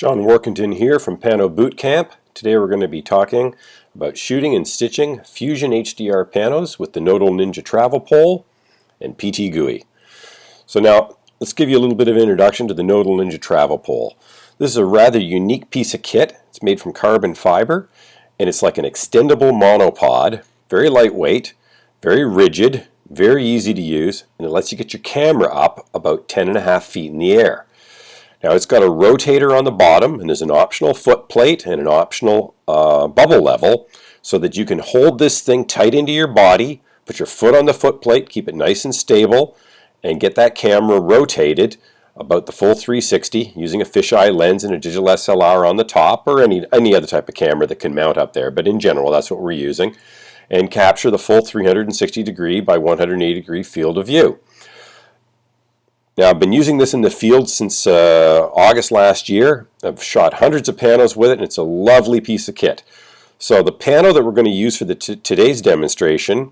John Warkentin here from Pano Bootcamp. Today we're going to be talking about shooting and stitching Fusion HDR panos with the Nodal Ninja Travel Pole and PTGui. So now let's give you a little bit of an introduction to the Nodal Ninja Travel Pole. This is a rather unique piece of kit. It's made from carbon fiber and it's like an extendable monopod, very lightweight, very rigid, very easy to use, and it lets you get your camera up about 10.5 feet in the air. Now it's got a rotator on the bottom, and there's an optional foot plate and an optional bubble level so that you can hold this thing tight into your body, put your foot on the foot plate, keep it nice and stable, and get that camera rotated about the full 360 using a fisheye lens and a digital SLR on the top, or any other type of camera that can mount up there, but in general that's what we're using, and capture the full 360 degree by 180 degree field of view. Now, I've been using this in the field since August last year. I've shot hundreds of panos with it, and it's a lovely piece of kit. So the pano that we're going to use for today's demonstration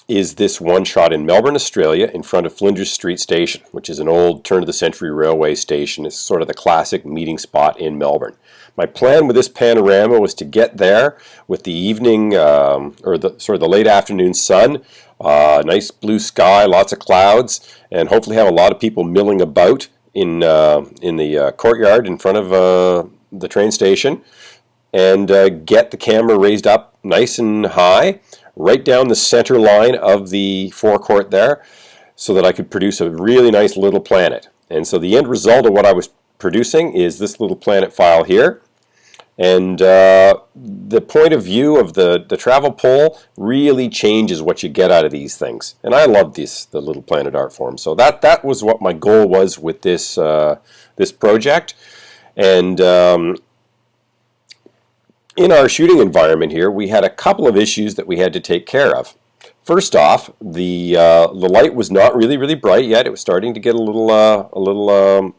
is this one shot in Melbourne, Australia, in front of Flinders Street Station, which is an old turn-of-the-century railway station. It's sort of the classic meeting spot in Melbourne. My plan with this panorama was to get there with the evening, or the late afternoon sun, nice blue sky, lots of clouds, and hopefully have a lot of people milling about in the courtyard in front of the train station, and get the camera raised up nice and high, right down the center line of the forecourt there, so that I could produce a really nice little planet. And so the end result of what I was producing is this little planet file here. And the point of view of the travel pole really changes what you get out of these things. And I love the little planet art form. So that was what my goal was with this this project. And in our shooting environment here, we had a couple of issues that we had to take care of. First off, the light was not really bright yet. It was starting to get a little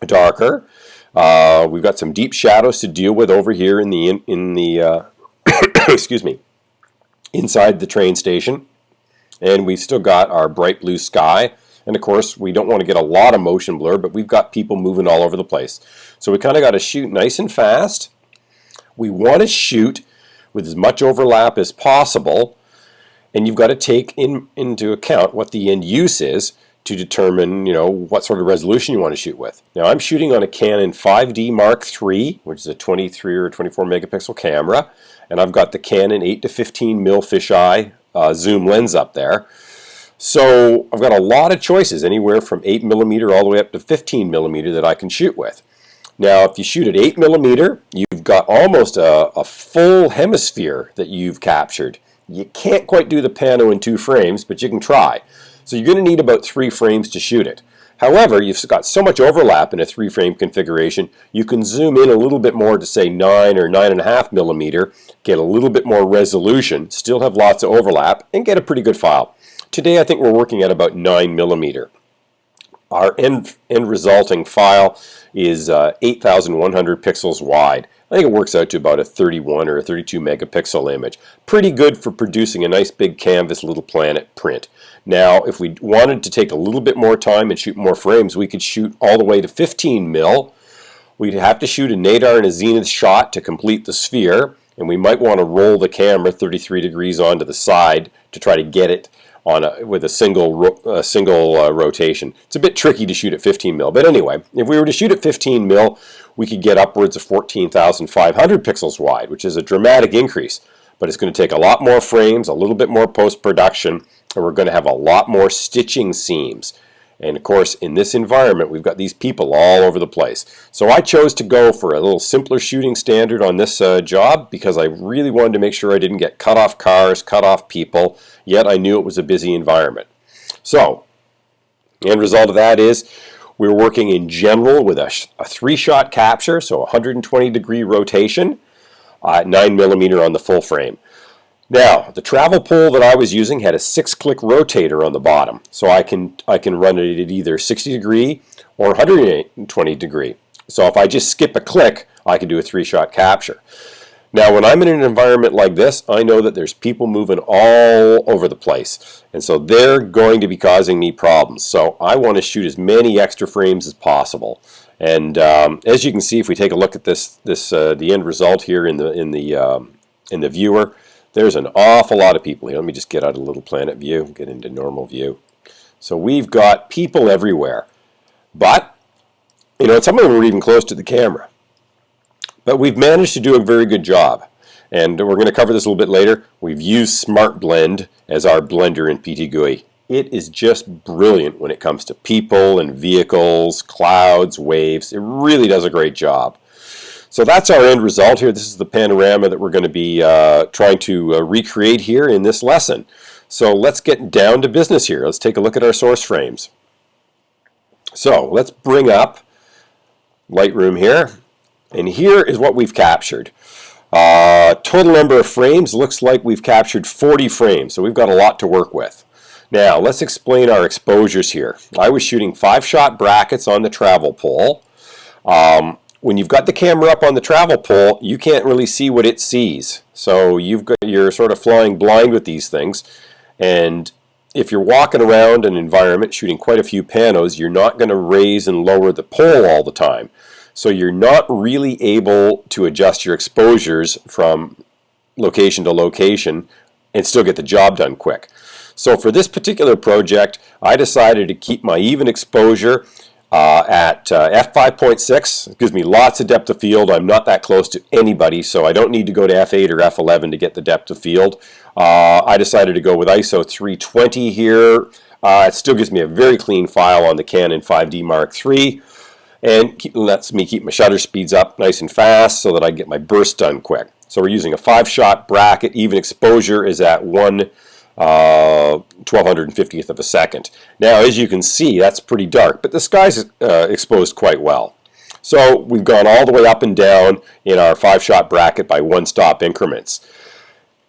darker. We've got some deep shadows to deal with over here in the excuse me, inside the train station, and we've still got our bright blue sky. And of course, we don't want to get a lot of motion blur, but we've got people moving all over the place. So we kind of got to shoot nice and fast. We want to shoot with as much overlap as possible, and you've got to take into account what the end use is to determine, what sort of resolution you want to shoot with. Now, I'm shooting on a Canon 5D Mark III, which is a 23 or 24 megapixel camera, and I've got the Canon 8 to 15 mil fisheye zoom lens up there. So I've got a lot of choices, anywhere from 8 millimeter all the way up to 15 millimeter that I can shoot with. Now, if you shoot at 8 millimeter, you've got almost a full hemisphere that you've captured. You can't quite do the pano in 2 frames, but you can try. So you're going to need about 3 frames to shoot it. However, you've got so much overlap in a 3-frame configuration, you can zoom in a little bit more to say 9 or 9.5 millimeter, get a little bit more resolution, still have lots of overlap, and get a pretty good file. Today I think we're working at about 9 millimeter. Our end resulting file is 8,100 pixels wide. I think it works out to about a 31 or a 32 megapixel image. Pretty good for producing a nice big canvas little planet print. Now, if we wanted to take a little bit more time and shoot more frames, we could shoot all the way to 15 mil. We'd have to shoot a nadir and a zenith shot to complete the sphere, and we might want to roll the camera 33 degrees onto the side to try to get it on with a single rotation. It's a bit tricky to shoot at 15 mil, but anyway, if we were to shoot at 15 mil, we could get upwards of 14,500 pixels wide, which is a dramatic increase, but it's going to take a lot more frames, a little bit more post-production, and we're going to have a lot more stitching seams. And of course, in this environment, we've got these people all over the place. So I chose to go for a little simpler shooting standard on this job because I really wanted to make sure I didn't get cut off cars, cut off people, yet I knew it was a busy environment. So, the end result of that is we're working in general with a 3-shot capture, so 120 degree rotation at 9 millimeter on the full frame. Now, the travel pole that I was using had a 6-click rotator on the bottom, so I can run it at either 60 degree or 120 degree. So if I just skip a click, I can do a 3-shot capture. Now, when I'm in an environment like this, I know that there's people moving all over the place, and so they're going to be causing me problems. So I want to shoot as many extra frames as possible. And as you can see, if we take a look at the end result here in the viewer, there's an awful lot of people here. Let me just get out of little planet view, get into normal view. So we've got people everywhere, but some of them are even close to the camera. But we've managed to do a very good job. And we're going to cover this a little bit later. We've used Smart Blend as our blender in PTGui. It is just brilliant when it comes to people and vehicles, clouds, waves. It really does a great job. So that's our end result here. This is the panorama that we're going to be trying to recreate here in this lesson. So let's get down to business here. Let's take a look at our source frames. So let's bring up Lightroom here. And here is what we've captured. Total number of frames looks like we've captured 40 frames, so we've got a lot to work with. Now, let's explain our exposures here. I was shooting 5-shot brackets on the travel pole. When you've got the camera up on the travel pole, you can't really see what it sees. So you're sort of flying blind with these things. And if you're walking around an environment shooting quite a few panos, you're not going to raise and lower the pole all the time. So you're not really able to adjust your exposures from location to location and still get the job done quick. So for this particular project, I decided to keep my even exposure at f5.6. It gives me lots of depth of field. I'm not that close to anybody, so I don't need to go to f8 or f11 to get the depth of field. I decided to go with ISO 320 here. It still gives me a very clean file on the Canon 5D Mark III. And lets me keep my shutter speeds up nice and fast so that I get my burst done quick. So we're using a 5-shot bracket. Even exposure is at 1/1250th of a second. Now, as you can see, that's pretty dark, but the sky's exposed quite well. So we've gone all the way up and down in our 5-shot bracket by 1-stop increments.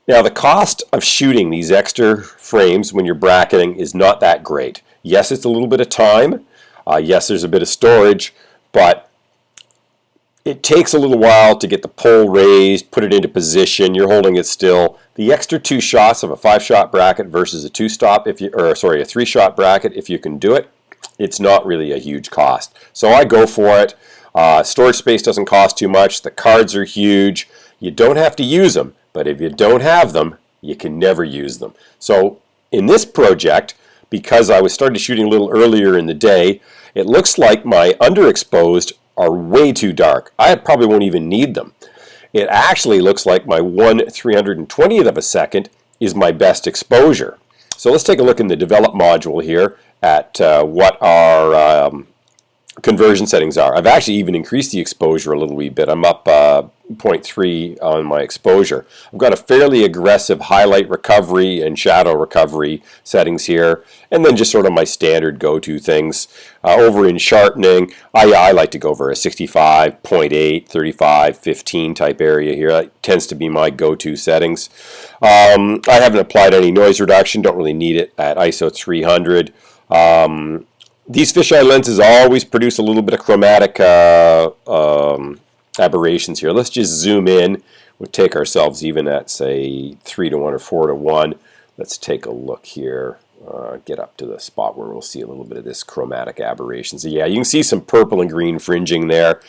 Now, the cost of shooting these extra frames when you're bracketing is not that great. Yes, it's a little bit of time. Yes, there's a bit of storage, but it takes a little while to get the pole raised, put it into position. You're holding it still. The extra 2 shots of a 5-shot bracket versus a 3-shot bracket, if you can do it, it's not really a huge cost. So I go for it. Storage space doesn't cost too much. The cards are huge. You don't have to use them, but if you don't have them, you can never use them. So in this project, because I was started shooting a little earlier in the day, it looks like my underexposed are way too dark. I probably won't even need them. It actually looks like my 1/320th of a second is my best exposure. So let's take a look in the develop module here at what our conversion settings are. I've actually even increased the exposure a little wee bit. I'm up 0.3 on my exposure. I've got a fairly aggressive highlight recovery and shadow recovery settings here, and then just sort of my standard go-to things. Over in sharpening, I like to go over a 65, 0.8, 35, 15 type area here. That tends to be my go-to settings. I haven't applied any noise reduction, don't really need it at ISO 300. These fisheye lenses always produce a little bit of chromatic aberrations here. Let's just zoom in. We'll take ourselves even at, say, 3:1 or 4:1. Let's take a look here. Get up to the spot where we'll see a little bit of this chromatic aberration. So yeah, you can see some purple and green fringing there.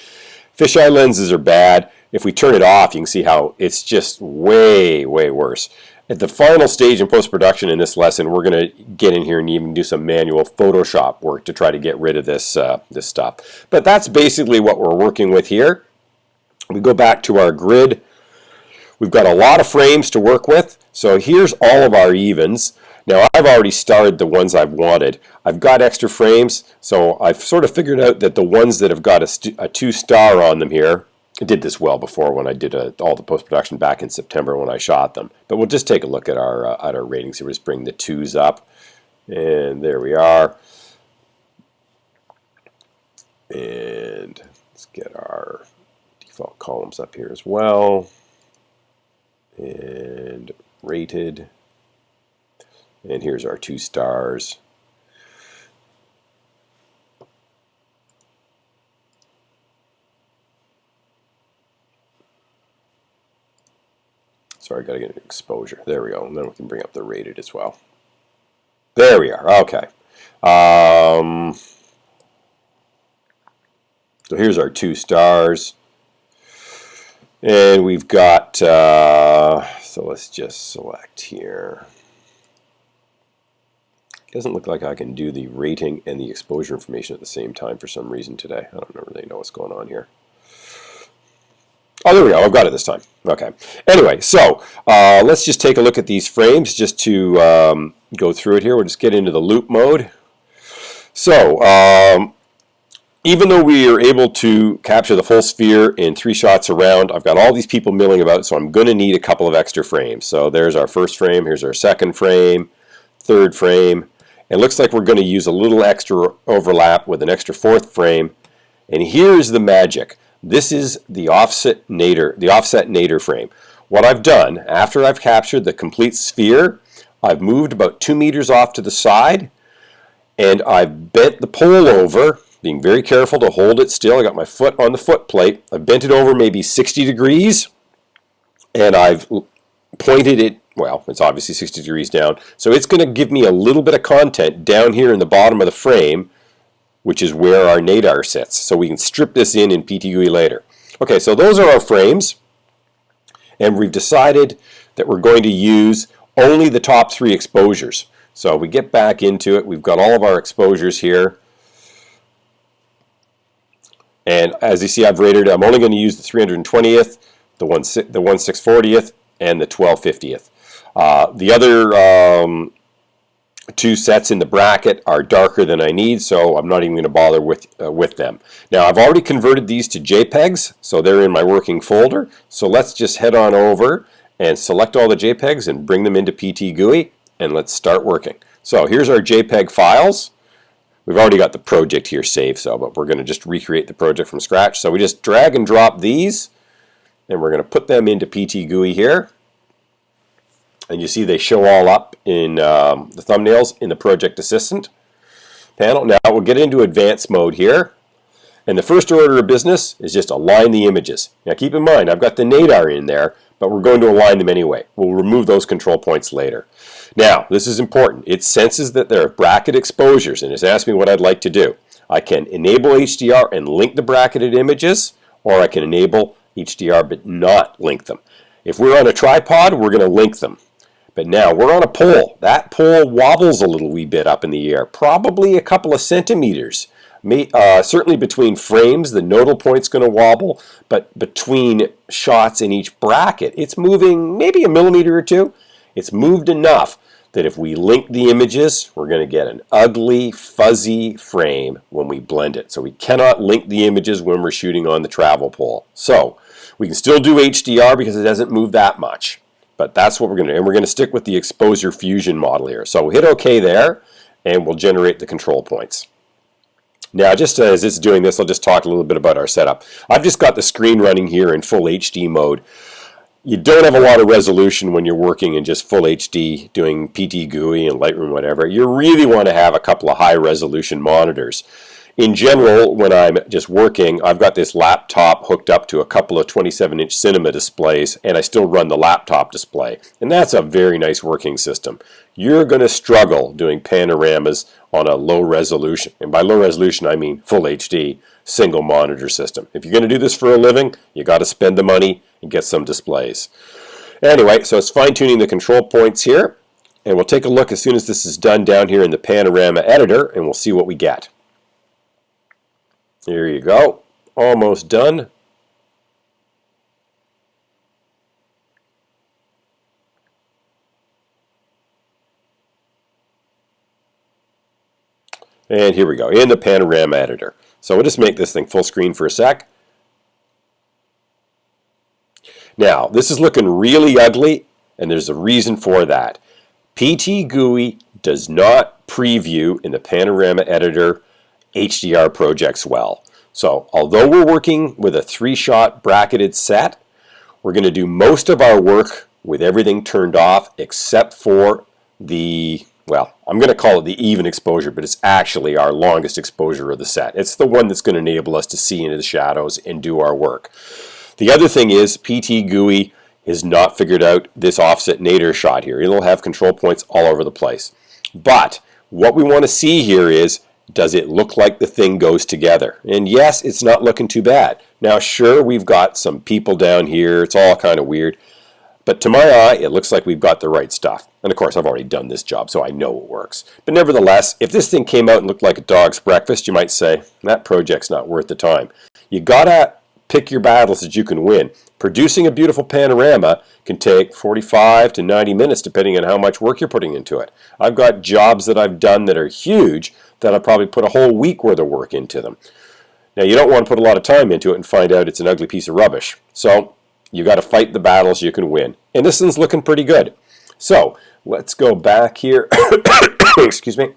Fisheye lenses are bad. If we turn it off, you can see how it's just way, way worse. At the final stage in post-production in this lesson, we're going to get in here and even do some manual Photoshop work to try to get rid of this stuff. But that's basically what we're working with here. We go back to our grid. We've got a lot of frames to work with. So here's all of our evens. Now I've already starred the ones I've wanted. I've got extra frames, so I've sort of figured out that the ones that have got a 2-star on them here, I did this well before when I did all the post-production back in September when I shot them. But we'll just take a look at our ratings here. We'll just bring the 2s up. And there we are. And let's get our default columns up here as well. And rated. And here's our 2 stars. Sorry, I got to get an exposure. There we go. And then we can bring up the rated as well. There we are. Okay. So here's our 2 stars. And we've got, so let's just select here. Doesn't look like I can do the rating and the exposure information at the same time for some reason today. I don't really know what's going on here. Oh, there we go. I've got it this time. Okay. Anyway, so let's just take a look at these frames just to go through it here. We'll just get into the loop mode. So even though we are able to capture the full sphere in 3 shots around, I've got all these people milling about, so I'm going to need a couple of extra frames. So there's our first frame. Here's our second frame, third frame. It looks like we're going to use a little extra overlap with an extra 4th frame. And here's the magic. This is the offset nadir frame. What I've done, after I've captured the complete sphere, I've moved about 2 meters off to the side, and I've bent the pole over, being very careful to hold it still. I got my foot on the foot plate. I've bent it over maybe 60 degrees, and I've pointed it, well, it's obviously 60 degrees down, so it's going to give me a little bit of content down here in the bottom of the frame, which is where our nadir sits. So we can strip this in PTGui later. Okay, so those are our frames, and we've decided that we're going to use only the top 3 exposures. So we get back into it. We've got all of our exposures here. And as you see, I've rated, I'm only going to use the 320th, the 1/640th, and the 12/50th. The other 2 sets in the bracket are darker than I need, so I'm not even going to bother with them. Now, I've already converted these to JPEGs, so they're in my working folder. So let's just head on over and select all the JPEGs and bring them into PTGui, and let's start working. So here's our JPEG files. We've already got the project here saved, but we're going to just recreate the project from scratch. So we just drag and drop these, and we're going to put them into PTGui here. And you see they show all up in the thumbnails in the Project Assistant panel. Now we'll get into advanced mode here. And the first order of business is just align the images. Now keep in mind, I've got the nadir in there, but we're going to align them anyway. We'll remove those control points later. Now, this is important. It senses that there are bracket exposures, and it's asked me what I'd like to do. I can enable HDR and link the bracketed images, or I can enable HDR but not link them. If we're on a tripod, we're going to link them. But now we're on a pole. That pole wobbles a little wee bit up in the air, probably a couple of centimeters. Certainly between frames, the nodal point's going to wobble, but between shots in each bracket, it's moving maybe a millimeter or 2. It's moved enough that if we link the images, we're going to get an ugly, fuzzy frame when we blend it. So we cannot link the images when we're shooting on the travel pole. So we can still do HDR because it doesn't move that much. But that's what we're going to do. And we're going to stick with the exposure fusion model here. So we'll hit OK there, and we'll generate the control points. Now, just as it's doing this, I'll just talk a little bit about our setup. I've just got the screen running here in full HD mode. You don't have a lot of resolution when you're working in just full HD, doing PTGui and Lightroom, whatever. You really want to have a couple of high-resolution monitors. In general, when I'm just working, I've got this laptop hooked up to a couple of 27-inch cinema displays, and I still run the laptop display. And that's a very nice working system. You're going to struggle doing panoramas on a low resolution. And by low resolution, I mean full HD, single monitor system. If you're going to do this for a living, you got to spend the money and get some displays. Anyway, so it's fine-tuning the control points here. And we'll take a look as soon as this is done down here in the Panorama editor, and we'll see what we get. Here you go. Almost done. And here we go, in the Panorama editor. So we'll just make this thing full screen for a sec. Now, this is looking really ugly, and there's a reason for that. PTGui does not preview in the Panorama editor HDR projects well. So although we're working with a 3-shot bracketed set, we're going to do most of our work with everything turned off except for the, well, I'm going to call it the even exposure, but it's actually our longest exposure of the set. It's the one that's going to enable us to see into the shadows and do our work. The other thing is PTGui has not figured out this offset nadir shot here. It'll have control points all over the place. But what we want to see here is, does it look like the thing goes together? And yes, it's not looking too bad. Now sure, we've got some people down here. It's all kind of weird. But to my eye, it looks like we've got the right stuff. And of course, I've already done this job, so I know it works. But nevertheless, if this thing came out and looked like a dog's breakfast, you might say, that project's not worth the time. You gotta pick your battles that you can win. Producing a beautiful panorama can take 45 to 90 minutes, depending on how much work you're putting into it. I've got jobs that I've done that are huge that I probably put a whole week worth of work into them. Now, you don't want to put a lot of time into it and find out it's an ugly piece of rubbish. So you got to fight the battles you can win. And this one's looking pretty good. So let's go back here. Excuse me.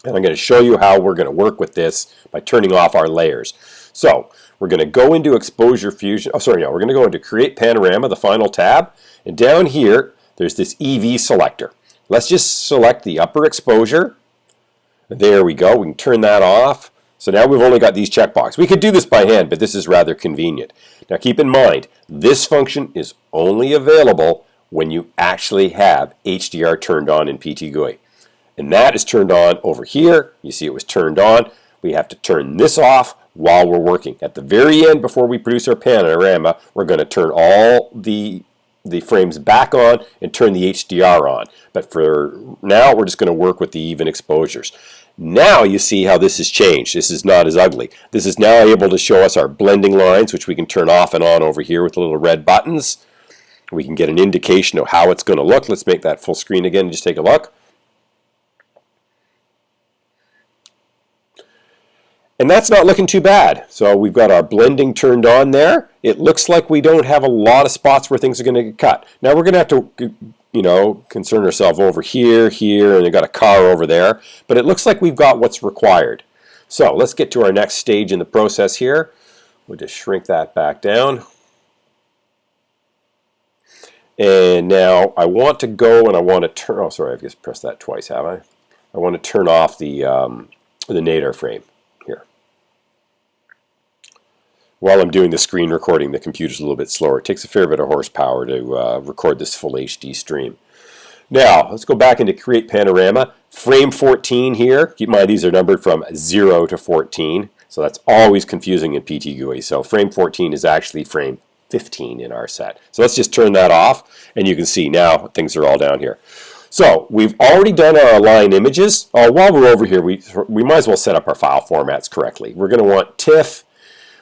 And I'm going to show you how we're going to work with this by turning off our layers. So we're going to go into Exposure Fusion. Oh, sorry, no. We're going to go into Create Panorama, the final tab. And down here, there's this EV selector. Let's just select the upper exposure. There we go. We can turn that off. So now we've only got these checkboxes. We could do this by hand, but this is rather convenient. Now keep in mind, this function is only available when you actually have HDR turned on in PTGui. And that is turned on over here. You see it was turned on. We have to turn this off while we're working. At the very end, before we produce our panorama, we're going to turn all the frames back on and turn the HDR on. But for now, we're just going to work with the even exposures. Now you see how this has changed. This is not as ugly. This is now able to show us our blending lines, which we can turn off and on over here with the little red buttons. We can get an indication of how it's going to look. Let's make that full screen again and just take a look. And that's not looking too bad. So we've got our blending turned on there. It looks like we don't have a lot of spots where things are going to get cut. Now we're going to have to, concern ourselves over here, and we've got a car over there. But it looks like we've got what's required. So let's get to our next stage in the process here. We'll just shrink that back down. And now I want to go and I want to turn, oh sorry, I've just pressed that twice, have I? I want to turn off the nadir frame here. While I'm doing the screen recording, the computer's a little bit slower. It takes a fair bit of horsepower to record this full HD stream. Now, let's go back into Create Panorama. Frame 14 here. Keep in mind these are numbered from 0 to 14. So that's always confusing in PTGui. So frame 14 is actually frame 15 in our set. So let's just turn that off, and you can see now things are all down here. So we've already done our align images. While we're over here, we might as well set up our file formats correctly. We're going to want TIFF.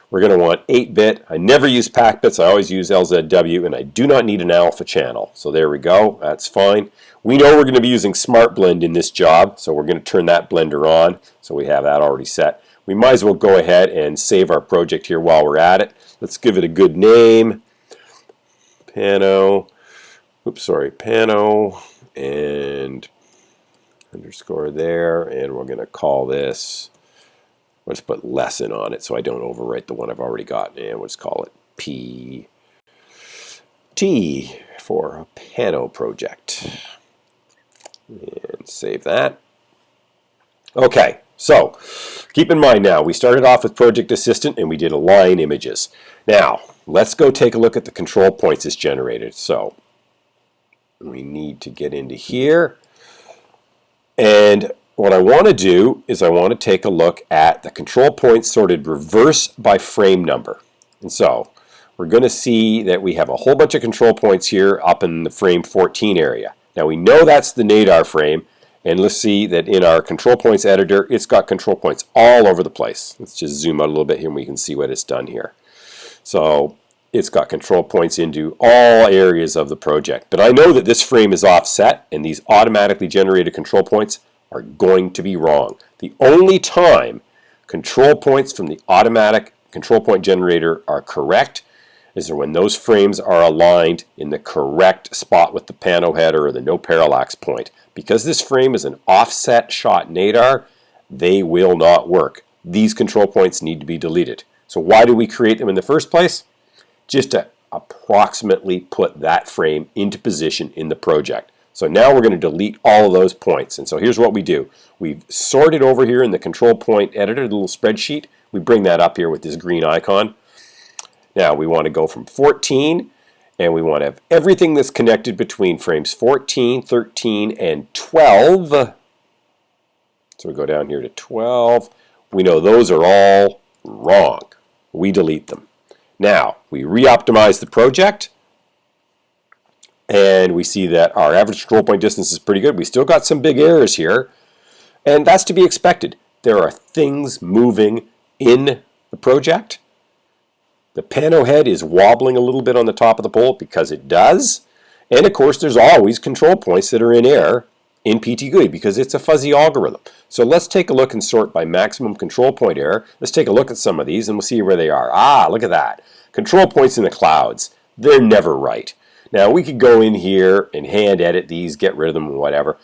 We're going to want 8-bit. I never use PAC bits. I always use LZW, and I do not need an alpha channel. So there we go. That's fine. We know we're going to be using Smart Blend in this job, so we're going to turn that blender on. So we have that already set. We might as well go ahead and save our project here while we're at it. Let's give it a good name. Pano. Oops, sorry. Pano and underscore there, and we're going to call this. Let's put lesson on it so I don't overwrite the one I've already got. And let's call it PT for Pano project. And save that. Okay, so keep in mind now, we started off with Project Assistant and we did align images. Now, let's go take a look at the control points it's generated. So we need to get into here. And what I want to do is I want to take a look at the control points sorted reverse by frame number. And so we're going to see that we have a whole bunch of control points here up in the frame 14 area. Now we know that's the nadir frame, and let's see that in our control points editor it's got control points all over the place. Let's just zoom out a little bit here and we can see what it's done here. So it's got control points into all areas of the project. But I know that this frame is offset, and these automatically generated control points are going to be wrong. The only time control points from the automatic control point generator are correct is when those frames are aligned in the correct spot with the pano header or the no parallax point. Because this frame is an offset shot nadir, they will not work. These control points need to be deleted. So why do we create them in the first place? Just to approximately put that frame into position in the project. So now we're going to delete all of those points. And so here's what we do. We've sorted over here in the control point editor, the little spreadsheet. We bring that up here with this green icon. Now we want to go from 14 And we want to have everything that's connected between frames 14, 13, and 12. So we go down here to 12. We know those are all wrong. We delete them. Now, we re-optimize the project, and we see that our average control point distance is pretty good. We still got some big errors here, and that's to be expected. There are things moving in the project. The pano head is wobbling a little bit on the top of the pole because it does. And of course, there's always control points that are in error in PTGui because it's a fuzzy algorithm. So let's take a look and sort by maximum control point error. Let's take a look at some of these and we'll see where they are. Ah, look at that. Control points in the clouds. They're never right. Now, we could go in here and hand edit these, get rid of them, and whatever.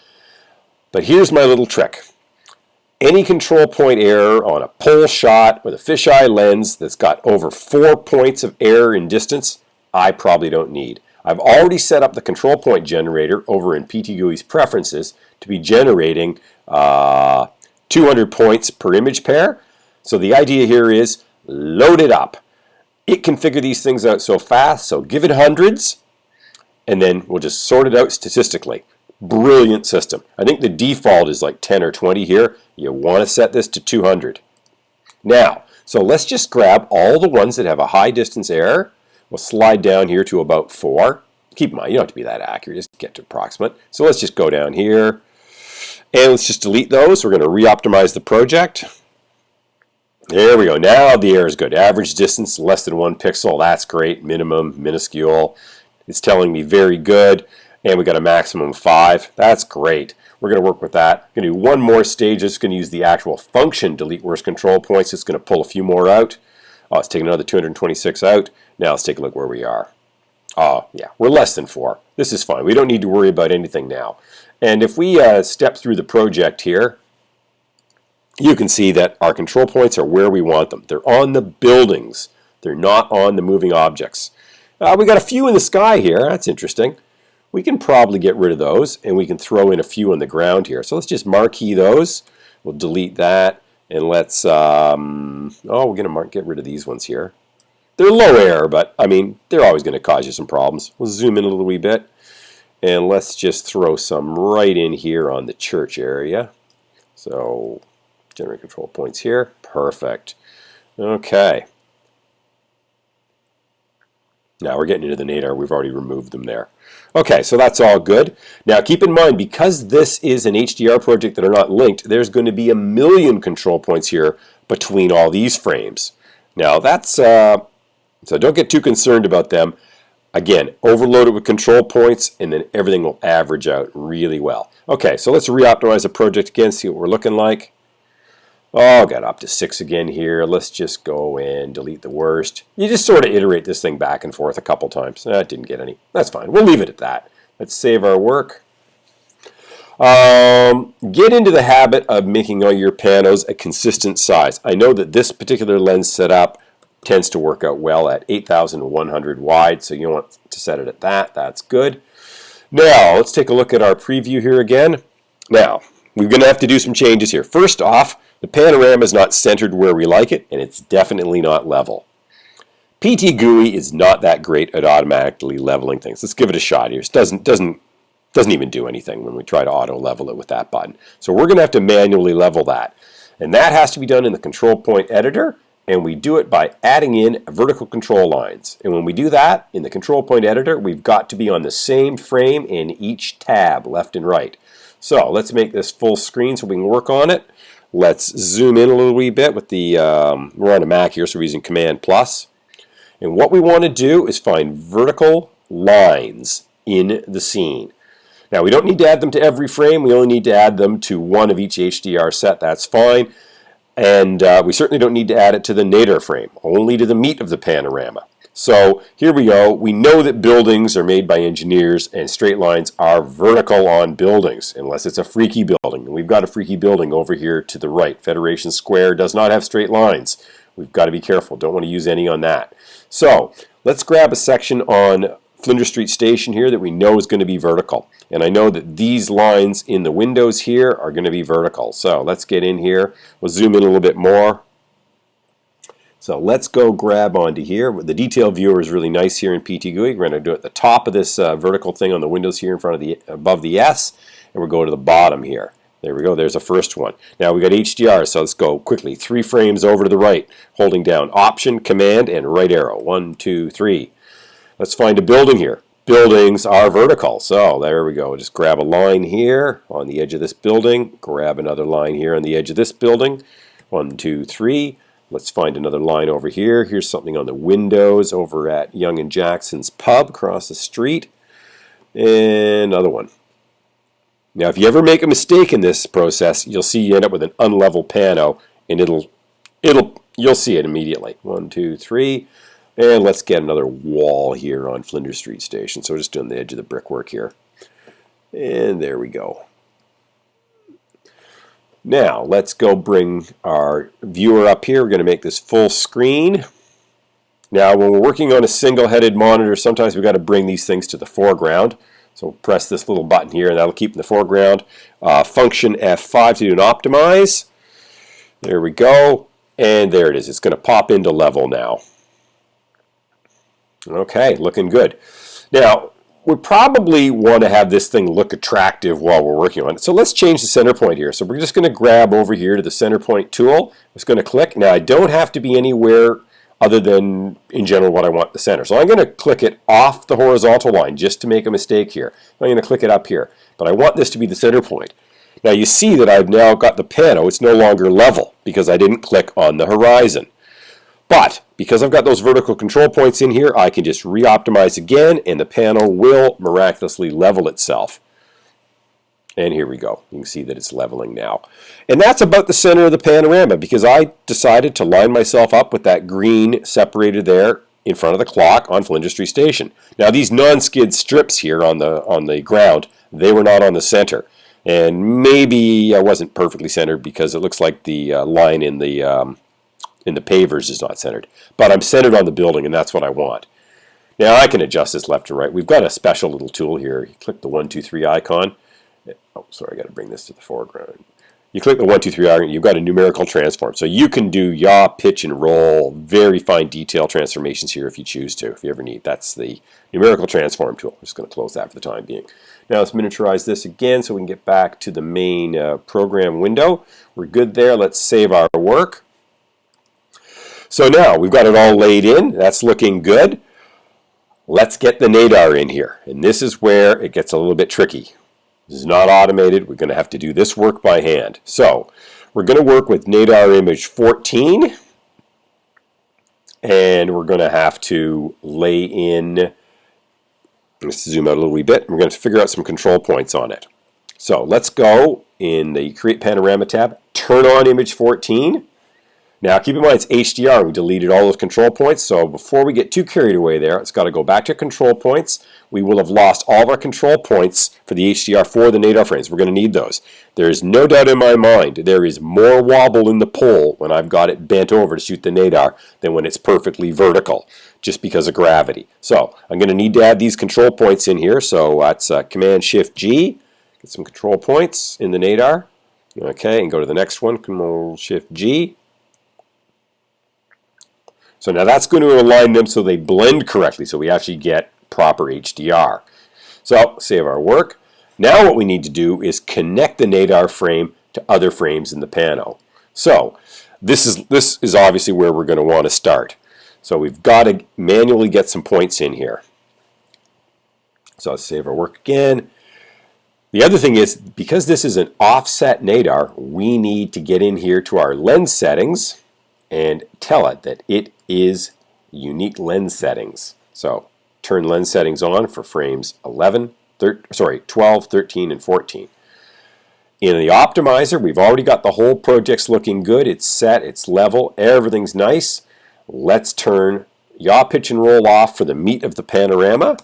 But here's my little trick. Any control point error on a pole shot with a fisheye lens that's got over 4 points of error in distance, I probably don't need. I've already set up the control point generator over in PTGui's preferences to be generating 200 points per image pair. So the idea here is load it up. It can figure these things out so fast, so give it hundreds, and then we'll just sort it out statistically. Brilliant system. I think the default is like 10 or 20 here. You want to set this to 200. Now, so let's just grab all the ones that have a high distance error. We'll slide down here to about 4. Keep in mind, you don't have to be that accurate, just get to approximate. So let's just go down here, and let's just delete those. We're going to re-optimize the project. There we go. Now the error is good. Average distance less than 1 pixel. That's great. Minimum, minuscule. It's telling me very good. And we got a maximum of 5. That's great. We're going to work with that. Going to do one more stage. It's going to use the actual function delete worst control points. It's going to pull a few more out. Oh, it's taking another 226 out. Now let's take a look where we are. Oh, yeah, we're less than 4. This is fine. We don't need to worry about anything now. And if we step through the project here, you can see that our control points are where we want them. They're on the buildings. They're not on the moving objects. We got a few in the sky here. That's interesting. We can probably get rid of those, and we can throw in a few on the ground here. So let's just marquee those. We'll delete that, and let's, we're going to get rid of these ones here. They're low error, but, I mean, they're always going to cause you some problems. We'll zoom in a little wee bit, and let's just throw some right in here on the church area. So, generate control points here. Perfect. Okay. Now we're getting into the nadir. We've already removed them there. Okay, so that's all good. Now keep in mind, because this is an HDR project that are not linked, there's going to be a million control points here between all these frames. Now that's, so don't get too concerned about them. Again, overload it with control points and then everything will average out really well. Okay, so let's re-optimize the project again, see what we're looking like. Oh, got up to 6 again here. Let's just go in, delete the worst. You just sort of iterate this thing back and forth a couple times. Didn't get any. That's fine. We'll leave it at that. Let's save our work. Get into the habit of making all your panos a consistent size. I know that this particular lens setup tends to work out well at 8,100 wide, so you want to set it at that. That's good. Now, let's take a look at our preview here again. Now, we're going to have to do some changes here. First off, the panorama is not centered where we like it, and it's definitely not level. PTGui is not that great at automatically leveling things. Let's give it a shot here. It doesn't even do anything when we try to auto level it with that button. So we're going to have to manually level that. And that has to be done in the control point editor, and we do it by adding in vertical control lines. And when we do that in the control point editor, we've got to be on the same frame in each tab, left and right. So let's make this full screen so we can work on it. Let's zoom in a little wee bit with the, we're on a Mac here, so we're using Command+. And what we want to do is find vertical lines in the scene. Now, we don't need to add them to every frame. We only need to add them to one of each HDR set. That's fine. And we certainly don't need to add it to the nadir frame, only to the meat of the panorama. So here we go. We know that buildings are made by engineers and straight lines are vertical on buildings, unless it's a freaky building. And we've got a freaky building over here to the right. Federation Square does not have straight lines. We've got to be careful. Don't want to use any on that. So let's grab a section on Flinders Street Station here that we know is going to be vertical. And I know that these lines in the windows here are going to be vertical. So let's get in here. We'll zoom in a little bit more. So let's go grab onto here. The detail viewer is really nice here in PTGui. We're going to do it at the top of this vertical thing on the windows here in front of the above the S, and we'll go to the bottom here. There we go. There's the first one. Now we got HDR, so let's go quickly. 3 frames over to the right, holding down Option, Command, and right arrow. 1, 2, 3. Let's find a building here. Buildings are vertical, so there we go. Just grab a line here on the edge of this building. Grab another line here on the edge of this building. 1, 2, 3. Let's find another line over here. Here's something on the windows over at Young and Jackson's Pub across the street. And another one. Now, if you ever make a mistake in this process, you'll see you end up with an unlevel pano, and you'll see it immediately. 1, 2, 3. And let's get another wall here on Flinders Street Station. So we're just doing the edge of the brickwork here. And there we go. Now, let's go bring our viewer up here. We're going to make this full screen. Now, when we're working on a single-headed monitor, sometimes we've got to bring these things to the foreground. So press this little button here, and that'll keep in the foreground. Function F5 to do an optimize. There we go. And there it is. It's going to pop into level now. Okay, looking good. Now, we probably want to have this thing look attractive while we're working on it. So let's change the center point here. So we're just going to grab over here to the center point tool. I'm just going to click. Now I don't have to be anywhere other than in general what I want the center. So I'm going to click it off the horizontal line just to make a mistake here. I'm going to click it up here. But I want this to be the center point. Now you see that I've now got the pano. It's no longer level because I didn't click on the horizon. But because I've got those vertical control points in here, I can just re-optimize again, and the panel will miraculously level itself. And here we go. You can see that it's leveling now. And that's about the center of the panorama because I decided to line myself up with that green separator there in front of the clock on Flinders Street Station. Now these non-skid strips here on the ground, they were not on the center. And maybe I wasn't perfectly centered because it looks like the line in the pavers is not centered. But I'm centered on the building, and that's what I want. Now I can adjust this left and right. We've got a special little tool here. You click the 1, 2, 3 icon. Oh, sorry, I got to bring this to the foreground. You click the 1, 2, 3 icon, you've got a numerical transform. So you can do yaw, pitch, and roll, very fine detail transformations here if you choose to, if you ever need. That's the numerical transform tool. I'm just going to close that for the time being. Now let's miniaturize this again so we can get back to the main program window. We're good there. Let's save our work. So now we've got it all laid in. That's looking good. Let's get the Nodal in here. And this is where it gets a little bit tricky. This is not automated. We're going to have to do this work by hand. So we're going to work with Nodal image 14. And we're going to have to lay in, let's zoom out a little wee bit. We're going to figure out some control points on it. So let's go in the Create Panorama tab, turn on image 14. Now keep in mind it's HDR. We deleted all those control points, so before we get too carried away there, it's got to go back to control points. We will have lost all of our control points for the HDR for the Nodal frames. We're going to need those. There is no doubt in my mind there is more wobble in the pole when I've got it bent over to shoot the Nodal than when it's perfectly vertical, just because of gravity. So I'm going to need to add these control points in here. So that's Command-Shift-G. Get some control points in the Nodal. Okay, and go to the next one, Command-Shift-G. So now that's going to align them so they blend correctly, so we actually get proper HDR. So save our work. Now what we need to do is connect the Nodal frame to other frames in the pano. So this is obviously where we're going to want to start. So we've got to manually get some points in here. So let's save our work again. The other thing is, because this is an offset Nodal, we need to get in here to our lens settings and tell it that it is unique lens settings. So turn lens settings on for frames 12, 13, and 14. In the optimizer, we've already got the whole project's looking good. It's set, it's level, everything's nice. Let's turn yaw, pitch, and roll off for the meat of the panorama.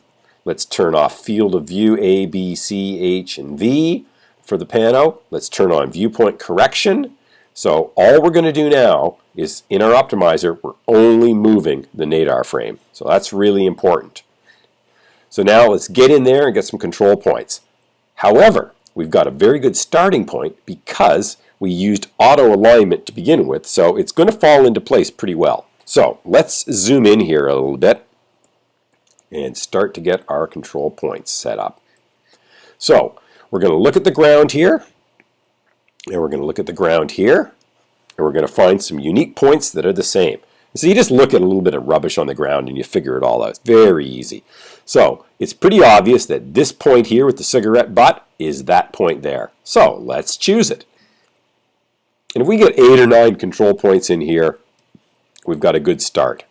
Let's turn off field of view A, B, C, H, and V for the pano. Let's turn on viewpoint correction. So all we're going to do now is, in our optimizer, we're only moving the Nodal frame. So that's really important. So now let's get in there and get some control points. However, we've got a very good starting point because we used auto alignment to begin with, so it's going to fall into place pretty well. So let's zoom in here a little bit and start to get our control points set up. So we're going to look at the ground here, and we're going to look at the ground here, and we're going to find some unique points that are the same. So you just look at a little bit of rubbish on the ground and you figure it all out. It's very easy. So it's pretty obvious that this point here with the cigarette butt is that point there. So let's choose it. And if we get 8 or 9 control points in here, we've got a good start.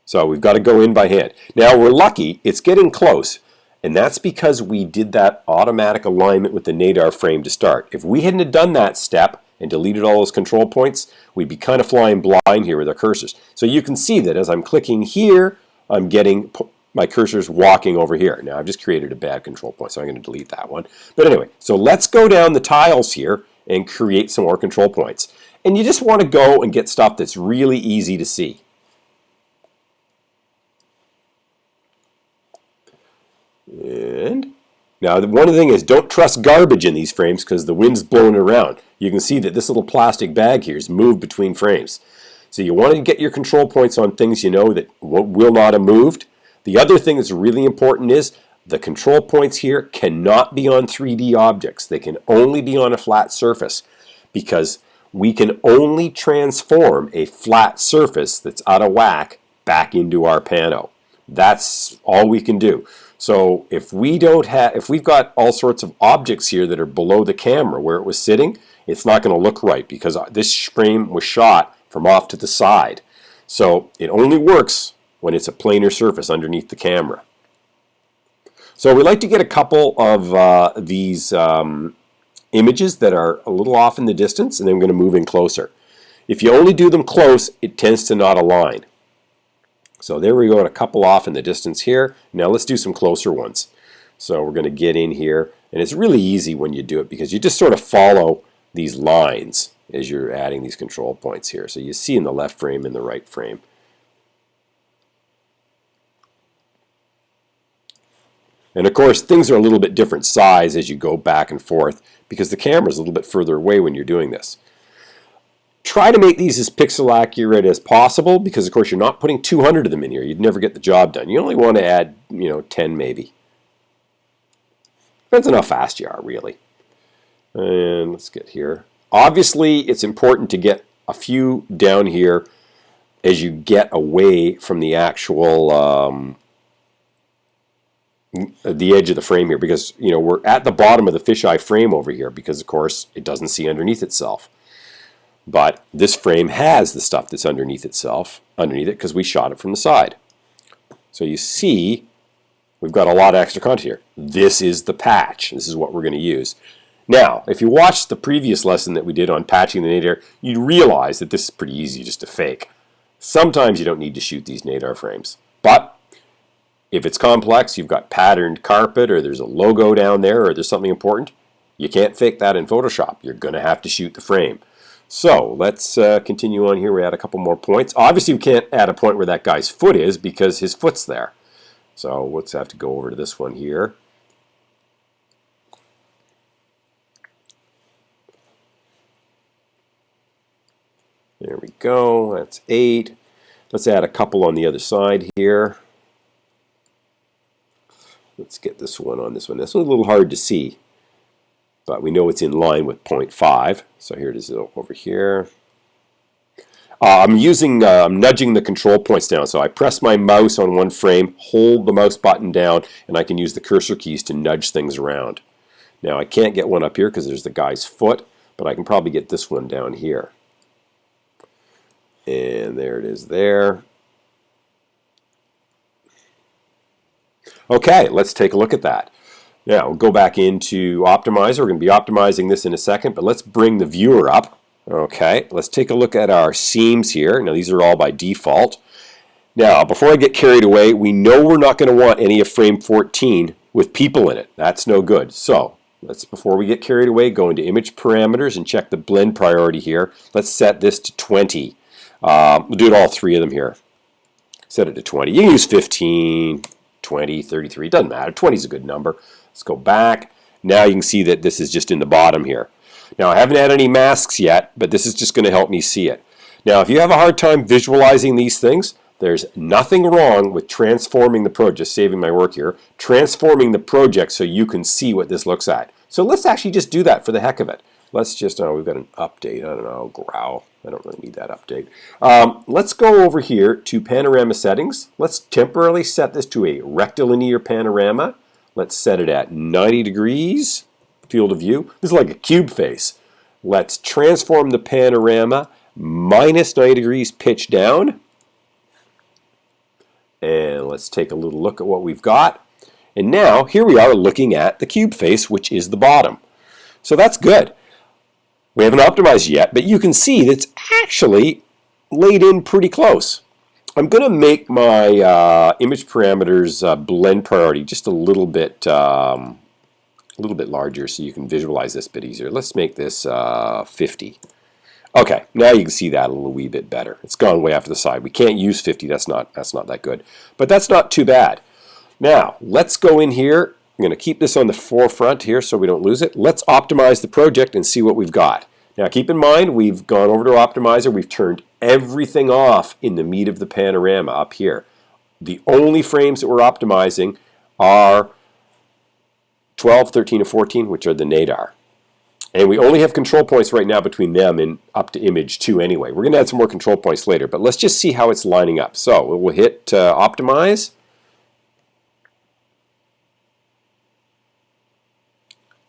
So we've got to go in by hand. Now we're lucky, it's getting close. And that's because we did that automatic alignment with the Nodal frame to start. If we hadn't have done that step and deleted all those control points, we'd be kind of flying blind here with our cursors. So you can see that as I'm clicking here, I'm getting my cursors walking over here. Now I've just created a bad control point, so I'm going to delete that one. But anyway, so let's go down the tiles here and create some more control points. And you just want to go and get stuff that's really easy to see. And now one of the things is don't trust garbage in these frames because the wind's blowing around. You can see that this little plastic bag here is moved between frames. So you want to get your control points on things you know that will not have moved. The other thing that's really important is the control points here cannot be on 3D objects. They can only be on a flat surface because we can only transform a flat surface that's out of whack back into our pano. That's all we can do. So if we've got all sorts of objects here that are below the camera where it was sitting, it's not going to look right because this frame was shot from off to the side. So it only works when it's a planar surface underneath the camera. So we like to get a couple of these images that are a little off in the distance, and then we're going to move in closer. If you only do them close, it tends to not align. So there we go, a couple off in the distance here. Now let's do some closer ones. So we're going to get in here, and it's really easy when you do it because you just sort of follow these lines as you're adding these control points here. So you see in the left frame and the right frame. And of course, things are a little bit different size as you go back and forth because the camera is a little bit further away when you're doing this. Try to make these as pixel accurate as possible because, of course, you're not putting 200 of them in here. You'd never get the job done. You only want to add, 10 maybe. Depends on how fast you are, really. And let's get here. Obviously, it's important to get a few down here as you get away from the actual the edge of the frame here because, we're at the bottom of the fisheye frame over here because, of course, it doesn't see underneath itself. But this frame has the stuff that's underneath it because we shot it from the side. So you see, we've got a lot of extra content here. This is the patch. This is what we're going to use. Now, if you watched the previous lesson that we did on patching the nadir, you'd realize that this is pretty easy just to fake. Sometimes you don't need to shoot these nadir frames. But if it's complex, you've got patterned carpet, or there's a logo down there, or there's something important, you can't fake that in Photoshop. You're going to have to shoot the frame. So let's continue on here. We add a couple more points. Obviously, we can't add a point where that guy's foot is because his foot's there. So let's have to go over to this one here. There we go. That's 8. Let's add a couple on the other side here. Let's get this one on this one. This one's a little hard to see, but we know it's in line with 0.5. So here it is over here. I'm nudging the control points down. So I press my mouse on one frame, hold the mouse button down, and I can use the cursor keys to nudge things around. Now I can't get one up here because there's the guy's foot, but I can probably get this one down here. And there it is there. Okay, let's take a look at that. Now we'll go back into Optimizer. We're going to be optimizing this in a second, but let's bring the viewer up. Okay, let's take a look at our seams here. Now these are all by default. Now before I get carried away, we know we're not going to want any of frame 14 with people in it. That's no good. So let's, before we get carried away, go into Image Parameters and check the blend priority here. Let's set this to 20. We'll do it all 3 of them here. Set it to 20. You can use 15, 20, 33. Doesn't matter. 20 is a good number. Let's go back. Now you can see that this is just in the bottom here. Now I haven't had any masks yet, but this is just going to help me see it. Now, if you have a hard time visualizing these things, there's nothing wrong with transforming the project, just saving my work here, transforming the project so you can see what this looks at. So let's actually just do that for the heck of it. Let's just, oh, we've got an update. I don't know, growl. I don't really need that update. Let's go over here to Panorama Settings. Let's temporarily set this to a rectilinear panorama. Let's set it at 90 degrees, field of view. This is like a cube face. Let's transform the panorama minus 90 degrees pitch down. And let's take a little look at what we've got. And now, here we are looking at the cube face, which is the bottom. So that's good. We haven't optimized yet, but you can see that it's actually laid in pretty close. I'm going to make my image parameters blend priority just a little bit larger so you can visualize this a bit easier. Let's make this 50. Okay, now you can see that a little wee bit better. It's gone way off to the side. We can't use 50. That's not that good, but that's not too bad. Now let's go in here. I'm going to keep this on the forefront here so we don't lose it. Let's optimize the project and see what we've got. Now keep in mind we've gone over to Optimizer. We've turned everything off in the meat of the panorama up here. The only frames that we're optimizing are 12, 13, and 14, which are the Nodal. And we only have control points right now between them and up to image 2 anyway. We're going to add some more control points later, but let's just see how it's lining up. So we'll hit Optimize.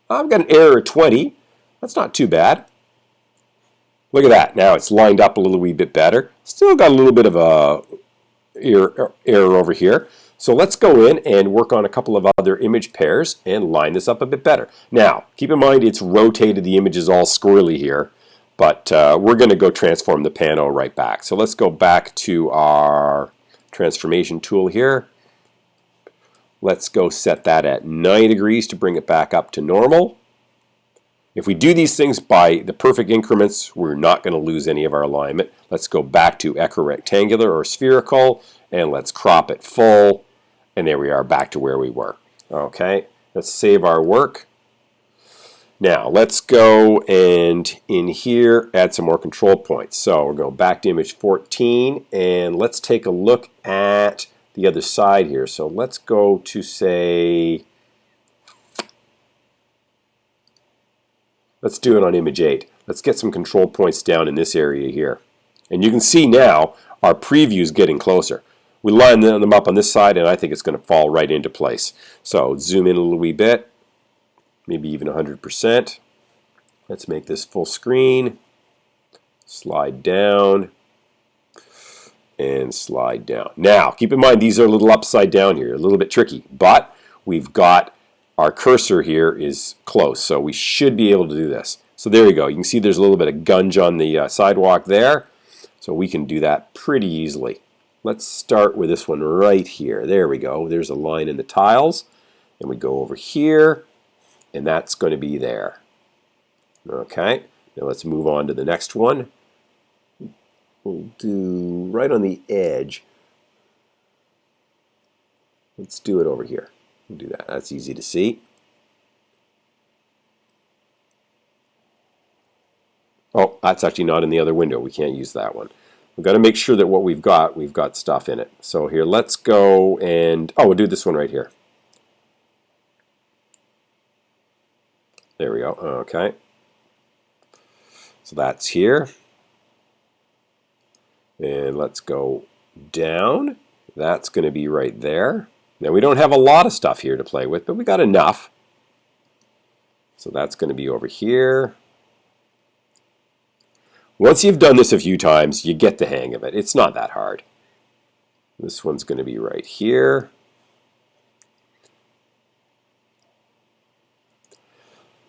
I've got an error of 20. That's not too bad. Look at that. Now it's lined up a little wee bit better. Still got a little bit of a error over here. So let's go in and work on a couple of other image pairs and line this up a bit better. Now, keep in mind it's rotated. The image is all squirrely here, but we're going to go transform the pano right back. So let's go back to our transformation tool here. Let's go set that at 90 degrees to bring it back up to normal. If we do these things by the perfect increments, we're not going to lose any of our alignment. Let's go back to equirectangular or spherical, and let's crop it full. And there we are, back to where we were. Okay, let's save our work. Now, let's go and in here add some more control points. So we're going back to image 14, and let's take a look at the other side here. So let's go to, say, let's do it on image 8. Let's get some control points down in this area here. And you can see now our preview is getting closer. We line them up on this side, and I think it's going to fall right into place. So zoom in a little wee bit, maybe even 100%. Let's make this full screen. Slide down and slide down. Now, keep in mind these are a little upside down here, a little bit tricky, but we've got our cursor here is close, so we should be able to do this. So there you go. You can see there's a little bit of gunge on the sidewalk there, so we can do that pretty easily. Let's start with this one right here. There we go. There's a line in the tiles, and we go over here, and that's going to be there. Okay, now let's move on to the next one. We'll do right on the edge. Let's do it over here. We'll do that. That's easy to see. Oh, that's actually not in the other window. We can't use that one. We've got to make sure that what we've got stuff in it. So here, let's go and, oh, we'll do this one right here. There we go. Okay. So that's here. And let's go down. That's going to be right there. Now we don't have a lot of stuff here to play with, but we got enough. So that's going to be over here. Once you've done this a few times, you get the hang of it. It's not that hard. This one's going to be right here.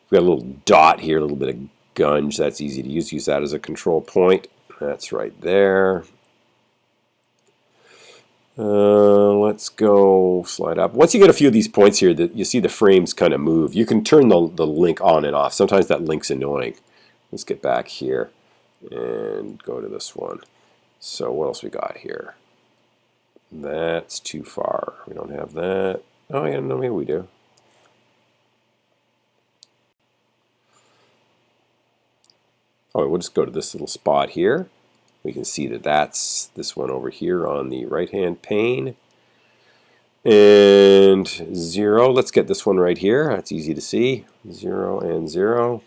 We've got a little dot here, a little bit of gunge. That's easy to use. Use that as a control point. That's right there. Let's go slide up. Once you get a few of these points here, you see the frames kind of move. You can turn the link on and off. Sometimes that link's annoying. Let's get back here and go to this one. So what else we got here? That's too far. We don't have that. Oh yeah, no, maybe we do. Oh, we'll just go to this little spot here. We can see that that's this one over here on the right-hand pane. And 0. Let's get this one right here. That's easy to see. 0 and 0.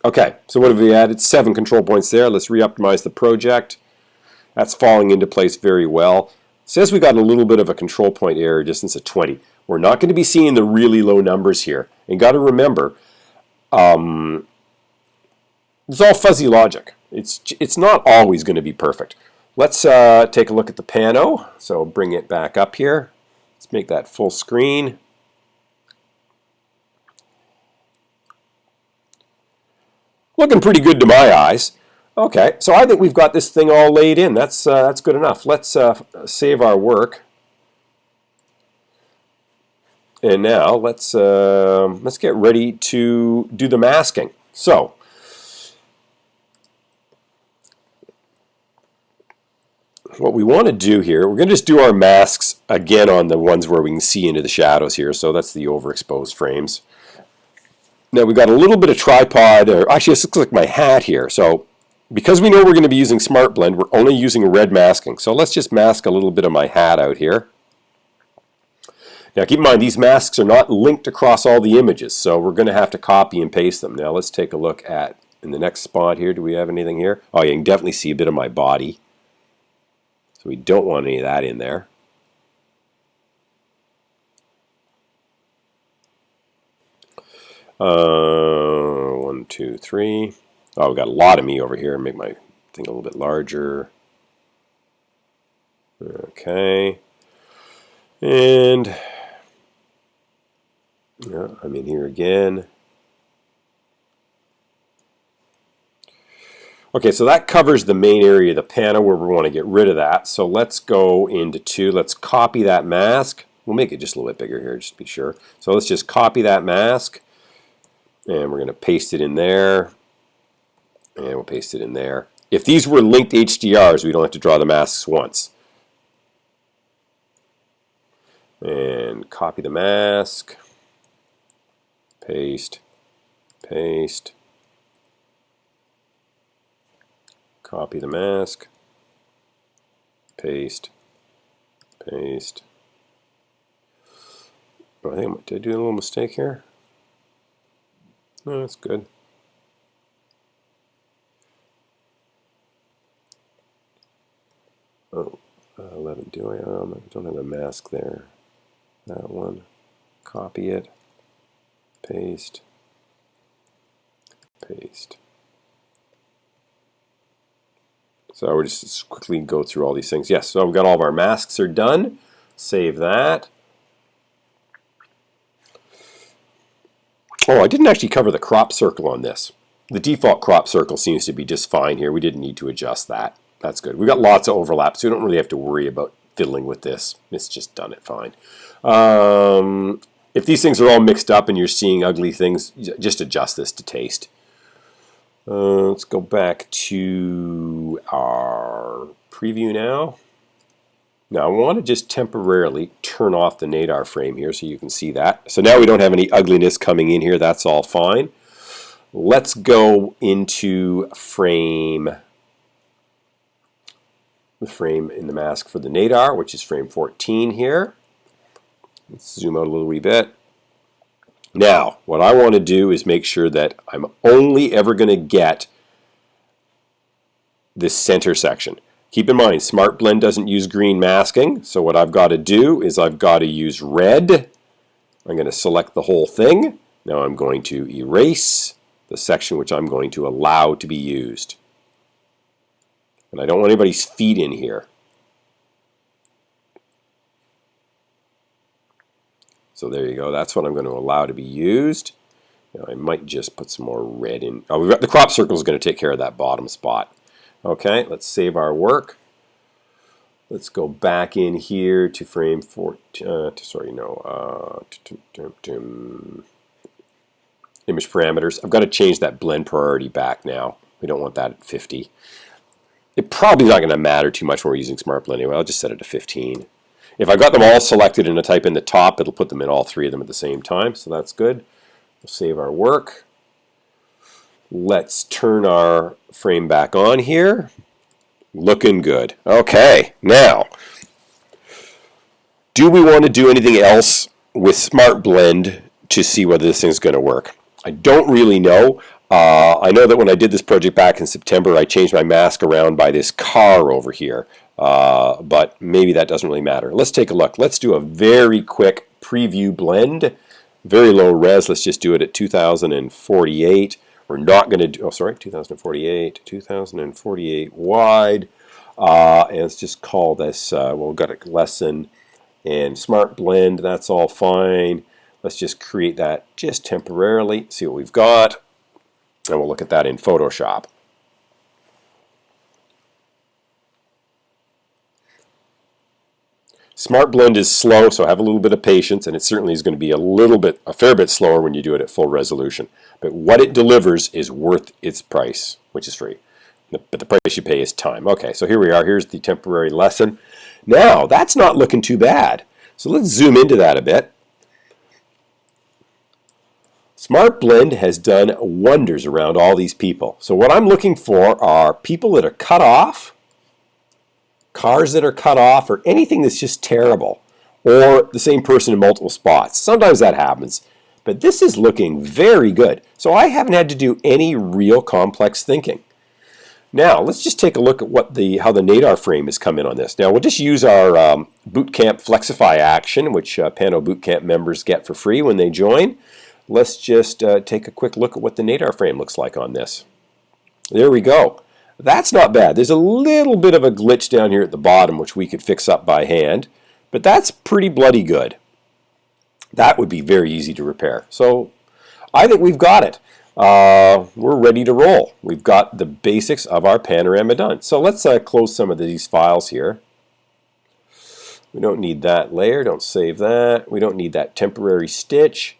Okay, so what have we added? 7 control points there. Let's re-optimize the project. That's falling into place very well. Says we got a little bit of a control point error distance of 20. We're not going to be seeing the really low numbers here. And got to remember, it's all fuzzy logic. It's not always going to be perfect. Let's take a look at the Pano. So bring it back up here. Let's make that full screen. Looking pretty good to my eyes. Okay, so I think we've got this thing all laid in. That's good enough. Let's save our work. And now let's get ready to do the masking. So what we want to do here, we're going to just do our masks again on the ones where we can see into the shadows here. So that's the overexposed frames. Now we've got a little bit of tripod, or actually this looks like my hat here. So because we know we're going to be using Smart Blend, we're only using red masking. So let's just mask a little bit of my hat out here. Now keep in mind, these masks are not linked across all the images, so we're going to have to copy and paste them. Now let's take a look at, in the next spot here, do we have anything here? Oh, you can definitely see a bit of my body. So we don't want any of that in there. One, two, three. Oh, we've got a lot of me over here. Make my thing a little bit larger. Okay. And yeah, I'm in here again. Okay, so that covers the main area of the Pano where we want to get rid of that. So let's go into 2. Let's copy that mask. We'll make it just a little bit bigger here, just to be sure. So let's just copy that mask. And we're going to paste it in there. And we'll paste it in there. If these were linked HDRs, we don't have to draw the masks once. And copy the mask. Paste. Paste. Copy the mask. Paste. Paste. Oh, I think, did I do a little mistake here? No, that's good. Oh, 11. Do I? I don't have a mask there. That one. Copy it. Paste. Paste. So we're just quickly go through all these things. Yes, so we've got all of our masks are done. Save that. Oh, I didn't actually cover the crop circle on this. The default crop circle seems to be just fine here. We didn't need to adjust that. That's good. We've got lots of overlap, so we don't really have to worry about fiddling with this. It's just done it fine. If these things are all mixed up and you're seeing ugly things, just adjust this to taste. Let's go back to our preview now. Now I want to just temporarily turn off the Nodal frame here so you can see that. So now we don't have any ugliness coming in here. That's all fine. Let's go into frame, the frame in the mask for the Nodal, which is frame 14 here. Let's zoom out a little wee bit. Now, what I want to do is make sure that I'm only ever going to get this center section. Keep in mind, Smart Blend doesn't use green masking, so what I've got to do is I've got to use red. I'm going to select the whole thing. Now I'm going to erase the section which I'm going to allow to be used. And I don't want anybody's feet in here. So there you go. That's what I'm going to allow to be used. Now I might just put some more red in. Oh, we've got the crop circle is going to take care of that bottom spot. Okay, let's save our work. Let's go back in here to frame 14. Image parameters. I've got to change that blend priority back now. We don't want that at 50. It's probably not going to matter too much when we're using Smart Blend anyway. I'll just set it to 15. If I got them all selected and I type in the top, it'll put them in all three of them at the same time, so that's good. We'll save our work. Let's turn our frame back on here. Looking good. Okay, now, do we want to do anything else with Smart Blend to see whether this thing's going to work? I don't really know. I know that when I did this project back in September, I changed my mask around by this car over here. But maybe that doesn't really matter. Let's take a look. Let's do a very quick preview blend. Very low res. Let's just do it at 2048. We're not going to do, 2048 wide. And let's just call this, well, we've got a lesson and Smart Blend. That's all fine. Let's just create that just temporarily, see what we've got. And we'll look at that in Photoshop. Smart Blend is slow, so have a little bit of patience, and it certainly is going to be a fair bit slower when you do it at full resolution. But what it delivers is worth its price, which is free. But the price you pay is time. Okay, so here we are. Here's the temporary lesson. Now, that's not looking too bad. So let's zoom into that a bit. Smart Blend has done wonders around all these people. So what I'm looking for are people that are cut off, cars that are cut off, or anything that's just terrible, or the same person in multiple spots. Sometimes that happens, but this is looking very good. So I haven't had to do any real complex thinking. Now let's just take a look at how the Nodal frame has come in on this. Now we'll just use our Bootcamp Flexify action, which Pano Bootcamp members get for free when they join. Let's just take a quick look at what the Nodal frame looks like on this. There we go. That's not bad. There's a little bit of a glitch down here at the bottom, which we could fix up by hand, but that's pretty bloody good. That would be very easy to repair. So I think we've got it. We're ready to roll. We've got the basics of our panorama done. So let's close some of these files here. We don't need that layer. Don't save that. We don't need that temporary stitch.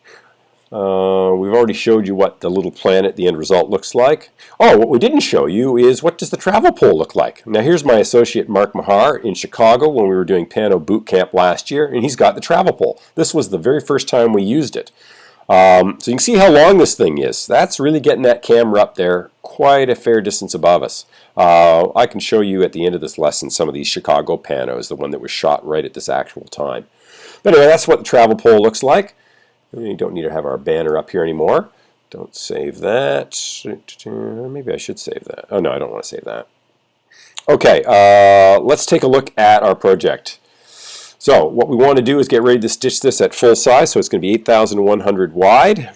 We've already showed you what the little planet, the end result, looks like. Oh, what we didn't show you is what does the travel pole look like. Now here's my associate Mark Mahar in Chicago when we were doing Pano Bootcamp last year, and he's got the travel pole. This was the very first time we used it. So you can see how long this thing is. That's really getting that camera up there quite a fair distance above us. I can show you at the end of this lesson some of these Chicago Panos, the one that was shot right at this actual time. But anyway, that's what the travel pole looks like. We don't need to have our banner up here anymore. Don't save that. Maybe I should save that. Oh no, I don't want to save that. Okay, let's take a look at our project. So what we want to do is get ready to stitch this at full size. So it's going to be 8,100 wide.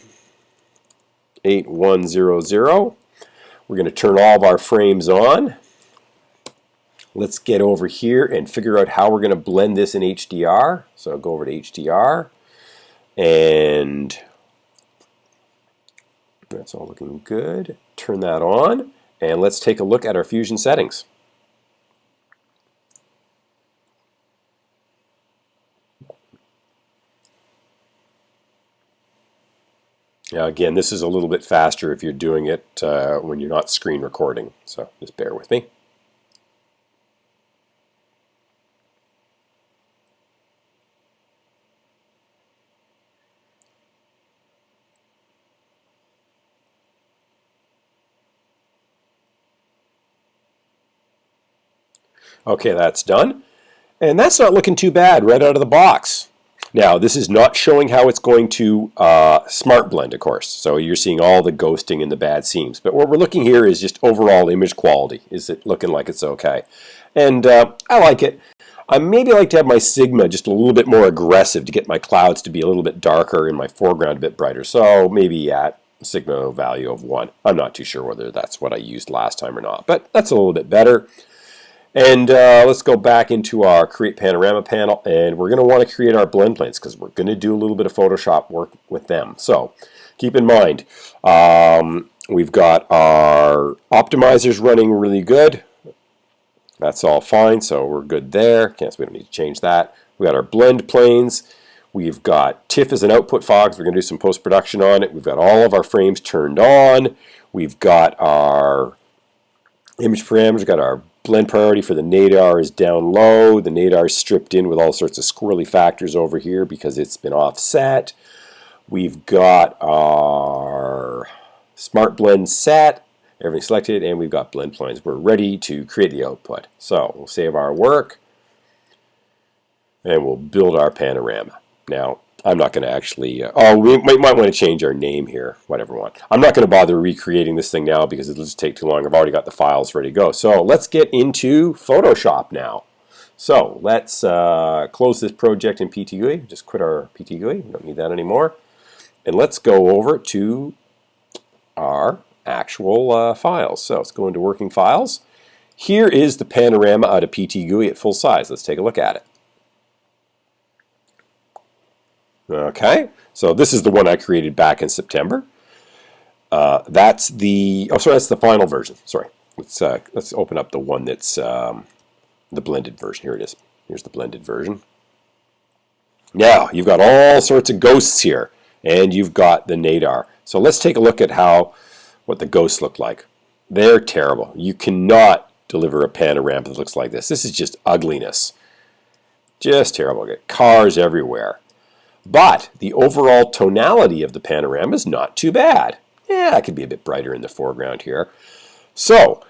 8100. We're going to turn all of our frames on. Let's get over here and figure out how we're going to blend this in HDR. So I'll go over to HDR. And that's all looking good. Turn that on, and let's take a look at our Fusion settings. Now again, this is a little bit faster if you're doing it when you're not screen recording, so just bear with me. Okay, that's done. And that's not looking too bad right out of the box. Now, this is not showing how it's going to Smart Blend, of course. So you're seeing all the ghosting and the bad seams. But what we're looking here is just overall image quality. Is it looking like it's okay? And I like it. I maybe like to have my Sigma just a little bit more aggressive to get my clouds to be a little bit darker and my foreground a bit brighter. So maybe at Sigma value of 1. I'm not too sure whether that's what I used last time or not. But that's a little bit better. And let's go back into our Create Panorama panel, and we're going to want to create our blend planes because we're going to do a little bit of Photoshop work with them. So keep in mind, we've got our optimizers running really good. That's all fine, so we're good there. So we don't need to change that. We've got our blend planes. We've got TIFF as an output file because we're going to do some post-production on it. We've got all of our frames turned on. We've got our image parameters. We've got our blend priority for the Nodal is down low. The Nodal is stripped in with all sorts of squirrely factors over here because it's been offset. We've got our Smart blend set, everything selected, and we've got blend plugins. We're ready to create the output. So we'll save our work, and we'll build our panorama. Now, I'm not going to actually, we might want to change our name here, whatever we want. I'm not going to bother recreating this thing now because it'll just take too long. I've already got the files ready to go. So let's get into Photoshop now. So let's close this project in PTGui. Just quit our PTGui. We don't need that anymore. And let's go over to our actual files. So let's go into working files. Here is the panorama out of PTGui at full size. Let's take a look at it. Okay, so this is the one I created back in September. That's the that's the final version. Sorry, let's open up the one that's the blended version. Here it is. Here's the blended version. Now you've got all sorts of ghosts here, and you've got the Nodal. So let's take a look at what the ghosts look like. They're terrible. You cannot deliver a panorama that looks like this. This is just ugliness. Just terrible. Get cars everywhere. But the overall tonality of the panorama is not too bad. Yeah, it could be a bit brighter in the foreground here. So,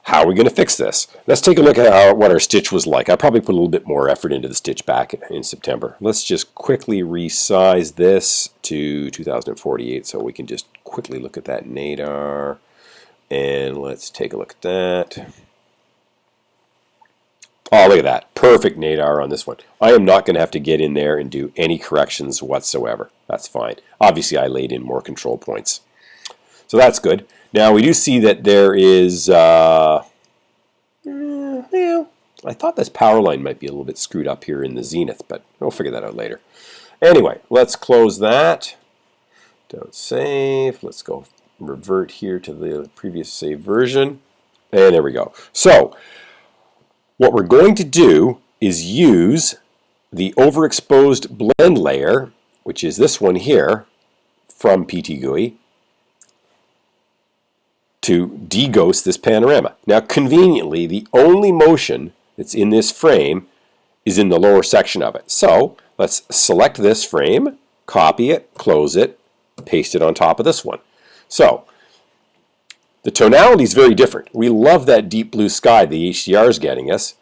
how are we going to fix this? Let's take a look at what our stitch was like. I probably put a little bit more effort into the stitch back in September. Let's just quickly resize this to 2048 so we can just quickly look at that Nodal. And let's take a look at that. Oh, look at that. Perfect Nodal on this one. I am not going to have to get in there and do any corrections whatsoever. That's fine. Obviously, I laid in more control points. So that's good. Now, we do see that there is, I thought this power line might be a little bit screwed up here in the zenith, but we'll figure that out later. Anyway, let's close that. Don't save. Let's go revert here to the previous save version. And there we go. So, what we're going to do is use the overexposed blend layer, which is this one here from PTGui, to deghost this panorama. Now, conveniently, the only motion that's in this frame is in the lower section of it. So let's select this frame, copy it, close it, paste it on top of this one. So the tonality is very different. We love that deep blue sky the HDR is getting us,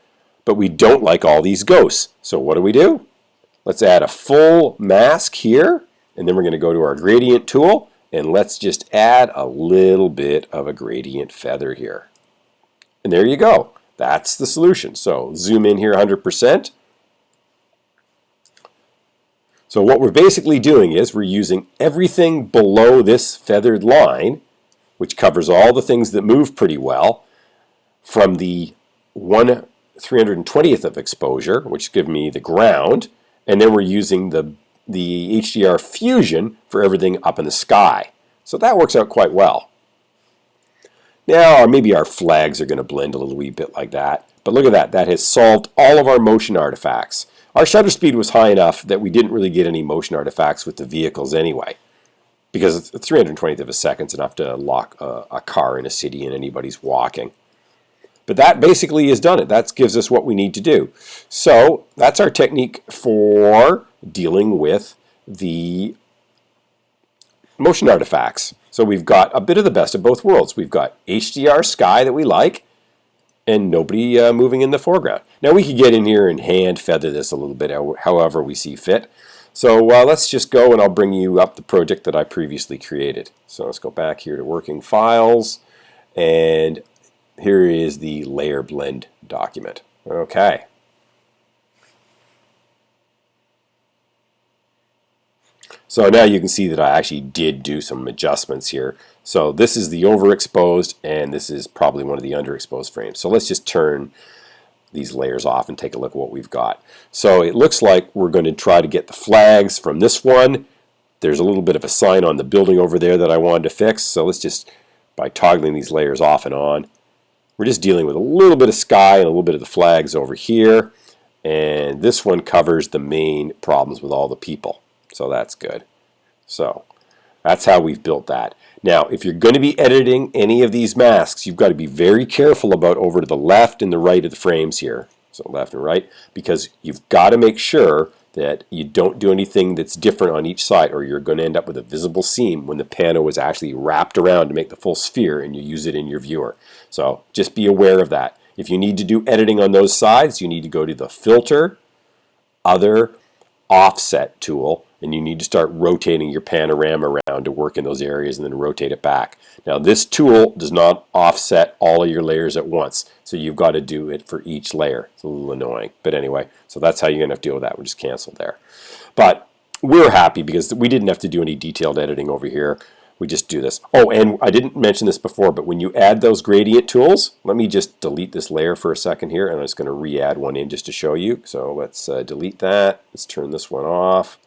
but we don't like all these ghosts. So what do? Let's add a full mask here, and then we're going to go to our gradient tool, and let's just add a little bit of a gradient feather here. And there you go. That's the solution. So zoom in here 100%. So what we're basically doing is we're using everything below this feathered line, which covers all the things that move pretty well, from the 1/320th of exposure, which gives me the ground, and then we're using the HDR fusion for everything up in the sky. So that works out quite well. Now, maybe our flags are going to blend a little wee bit like that, but look at that. That has solved all of our motion artifacts. Our shutter speed was high enough that we didn't really get any motion artifacts with the vehicles anyway, because 320th of a second is enough to lock a car in a city and anybody's walking. But that basically has done it. That gives us what we need to do. So that's our technique for dealing with the motion artifacts. So we've got a bit of the best of both worlds. We've got HDR sky that we like, and nobody moving in the foreground. Now we could get in here and hand feather this a little bit however we see fit. So let's just go, and I'll bring you up the project that I previously created. So let's go back here to working files, and here is the layer blend document. Okay. So now you can see that I actually did do some adjustments here. So this is the overexposed, and this is probably one of the underexposed frames. So let's just turn these layers off and take a look at what we've got. So it looks like we're going to try to get the flags from this one. There's a little bit of a sign on the building over there that I wanted to fix. So let's just, by toggling these layers off and on, we're just dealing with a little bit of sky and a little bit of the flags over here. And this one covers the main problems with all the people. So that's good. So that's how we've built that. Now, if you're going to be editing any of these masks, you've got to be very careful about over to the left and the right of the frames here. So left and right, because you've got to make sure that you don't do anything that's different on each side, or you're going to end up with a visible seam when the pano is actually wrapped around to make the full sphere and you use it in your viewer. So just be aware of that. If you need to do editing on those sides, you need to go to the Filter, Other, Offset tool, and you need to start rotating your panorama around to work in those areas and then rotate it back. Now this tool does not offset all of your layers at once, so you've got to do it for each layer. It's a little annoying, but anyway, so that's how you're going to have to deal with that. We'll just cancel there. But we're happy because we didn't have to do any detailed editing over here. We just do this. Oh, and I didn't mention this before, but when you add those gradient tools, let me just delete this layer for a second here, and I'm just going to re-add one in just to show you. So let's delete that. Let's turn this one off.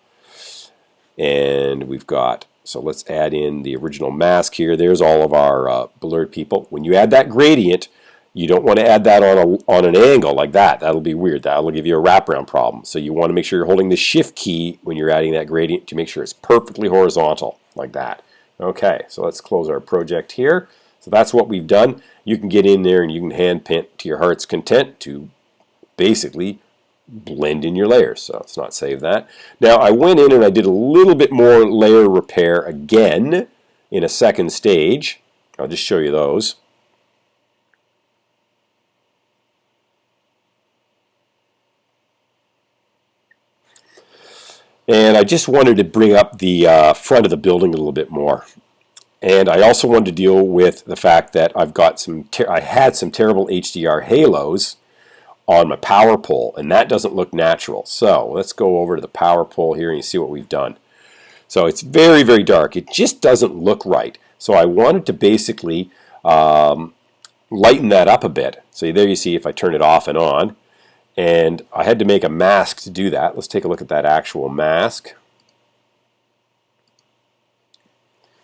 And we've got, so let's add in the original mask here. There's all of our blurred people. When you add that gradient, you don't want to add that on an angle like that. That'll be weird. That'll give you a wraparound problem. So you want to make sure you're holding the shift key when you're adding that gradient to make sure it's perfectly horizontal like that. Okay, so let's close our project here. So that's what we've done. You can get in there and you can hand paint to your heart's content to basically blend in your layers. So let's not save that. Now I went in and I did a little bit more layer repair again in a second stage. I'll just show you those. And I just wanted to bring up the front of the building a little bit more. And I also wanted to deal with the fact that I've got I had some terrible HDR halos on my power pole, and that doesn't look natural. So let's go over to the power pole here and you see what we've done. So it's very, very dark. It just doesn't look right. So I wanted to basically lighten that up a bit. So there you see if I turn it off and on. And I had to make a mask to do that. Let's take a look at that actual mask.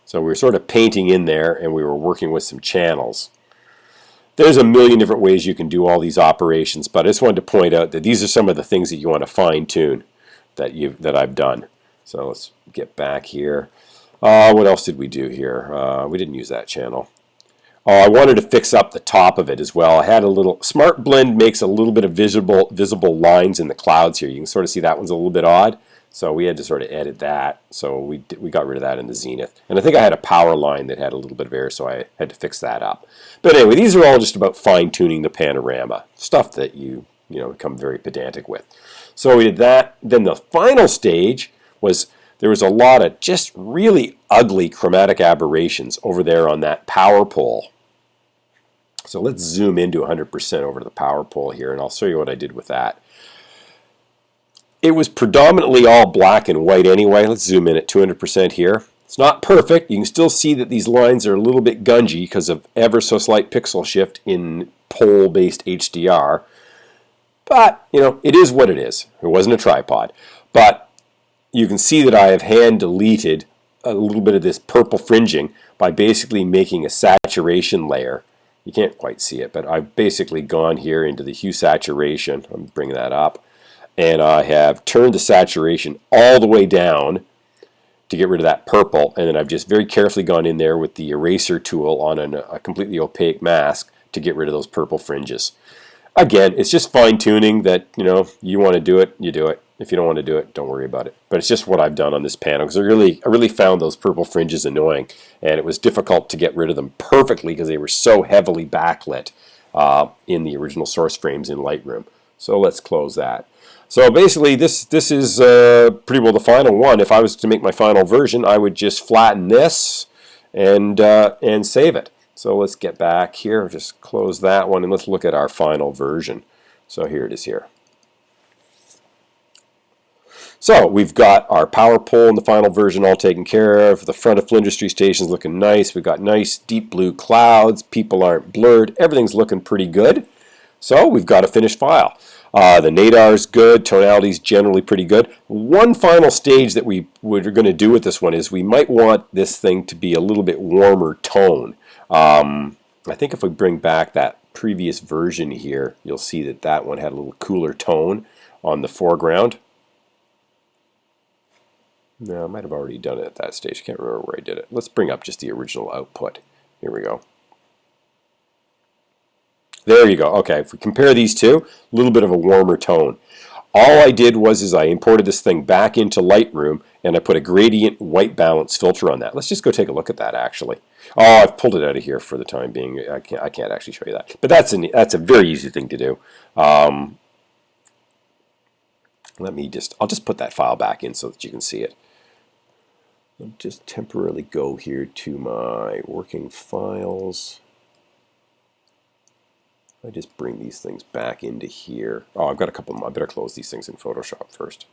So we were sort of painting in there and we were working with some channels. There's a million different ways you can do all these operations, but I just wanted to point out that these are some of the things that you want to fine tune that I've done. So let's get back here. What else did we do here? We didn't use that channel. Oh, I wanted to fix up the top of it as well. I had a little Smart Blend makes a little bit of visible lines in the clouds here. You can sort of see that one's a little bit odd. So we had to sort of edit that. So we got rid of that in the Zenith. And I think I had a power line that had a little bit of error, so I had to fix that up. But anyway, these are all just about fine-tuning the panorama, stuff that you become very pedantic with. So we did that. Then the final stage was there was a lot of just really ugly chromatic aberrations over there on that power pole. So let's zoom into 100% over to the power pole here, and I'll show you what I did with that. It was predominantly all black and white anyway. Let's zoom in at 200% here. It's not perfect. You can still see that these lines are a little bit gungy because of ever so slight pixel shift in pole-based HDR. But, it is what it is. It wasn't a tripod. But you can see that I have hand deleted a little bit of this purple fringing by basically making a saturation layer. You can't quite see it, but I've basically gone here into the hue saturation. I'm bringing that up. And I have turned the saturation all the way down to get rid of that purple. And then I've just very carefully gone in there with the eraser tool on a completely opaque mask to get rid of those purple fringes. Again, it's just fine-tuning that, you want to do it, you do it. If you don't want to do it, don't worry about it. But it's just what I've done on this panel because I really found those purple fringes annoying, and it was difficult to get rid of them perfectly because they were so heavily backlit in the original source frames in Lightroom. So let's close that. So basically, this is pretty well the final one. If I was to make my final version, I would just flatten this and save it. So let's get back here, just close that one, and let's look at our final version. So here it is here. So we've got our power pole in the final version all taken care of. The front of Flinders Street Station is looking nice. We've got nice deep blue clouds. People aren't blurred. Everything's looking pretty good. So we've got a finished file. The nadar is good. Tonality is generally pretty good. One final stage that we're going to do with this one is we might want this thing to be a little bit warmer tone. I think if we bring back that previous version here, you'll see that that one had a little cooler tone on the foreground. No, I might have already done it at that stage. I can't remember where I did it. Let's bring up just the original output. Here we go. There you go. Okay, if we compare these two, a little bit of a warmer tone. All I did was I imported this thing back into Lightroom, and I put a gradient white balance filter on that. Let's just go take a look at that, actually. Oh, I've pulled it out of here for the time being. I can't actually show you that. But that's a very easy thing to do. I'll just put that file back in so that you can see it. I'll just temporarily go here to my working files. I just bring these things back into here. Oh, I've got a couple more. I better close these things in Photoshop first.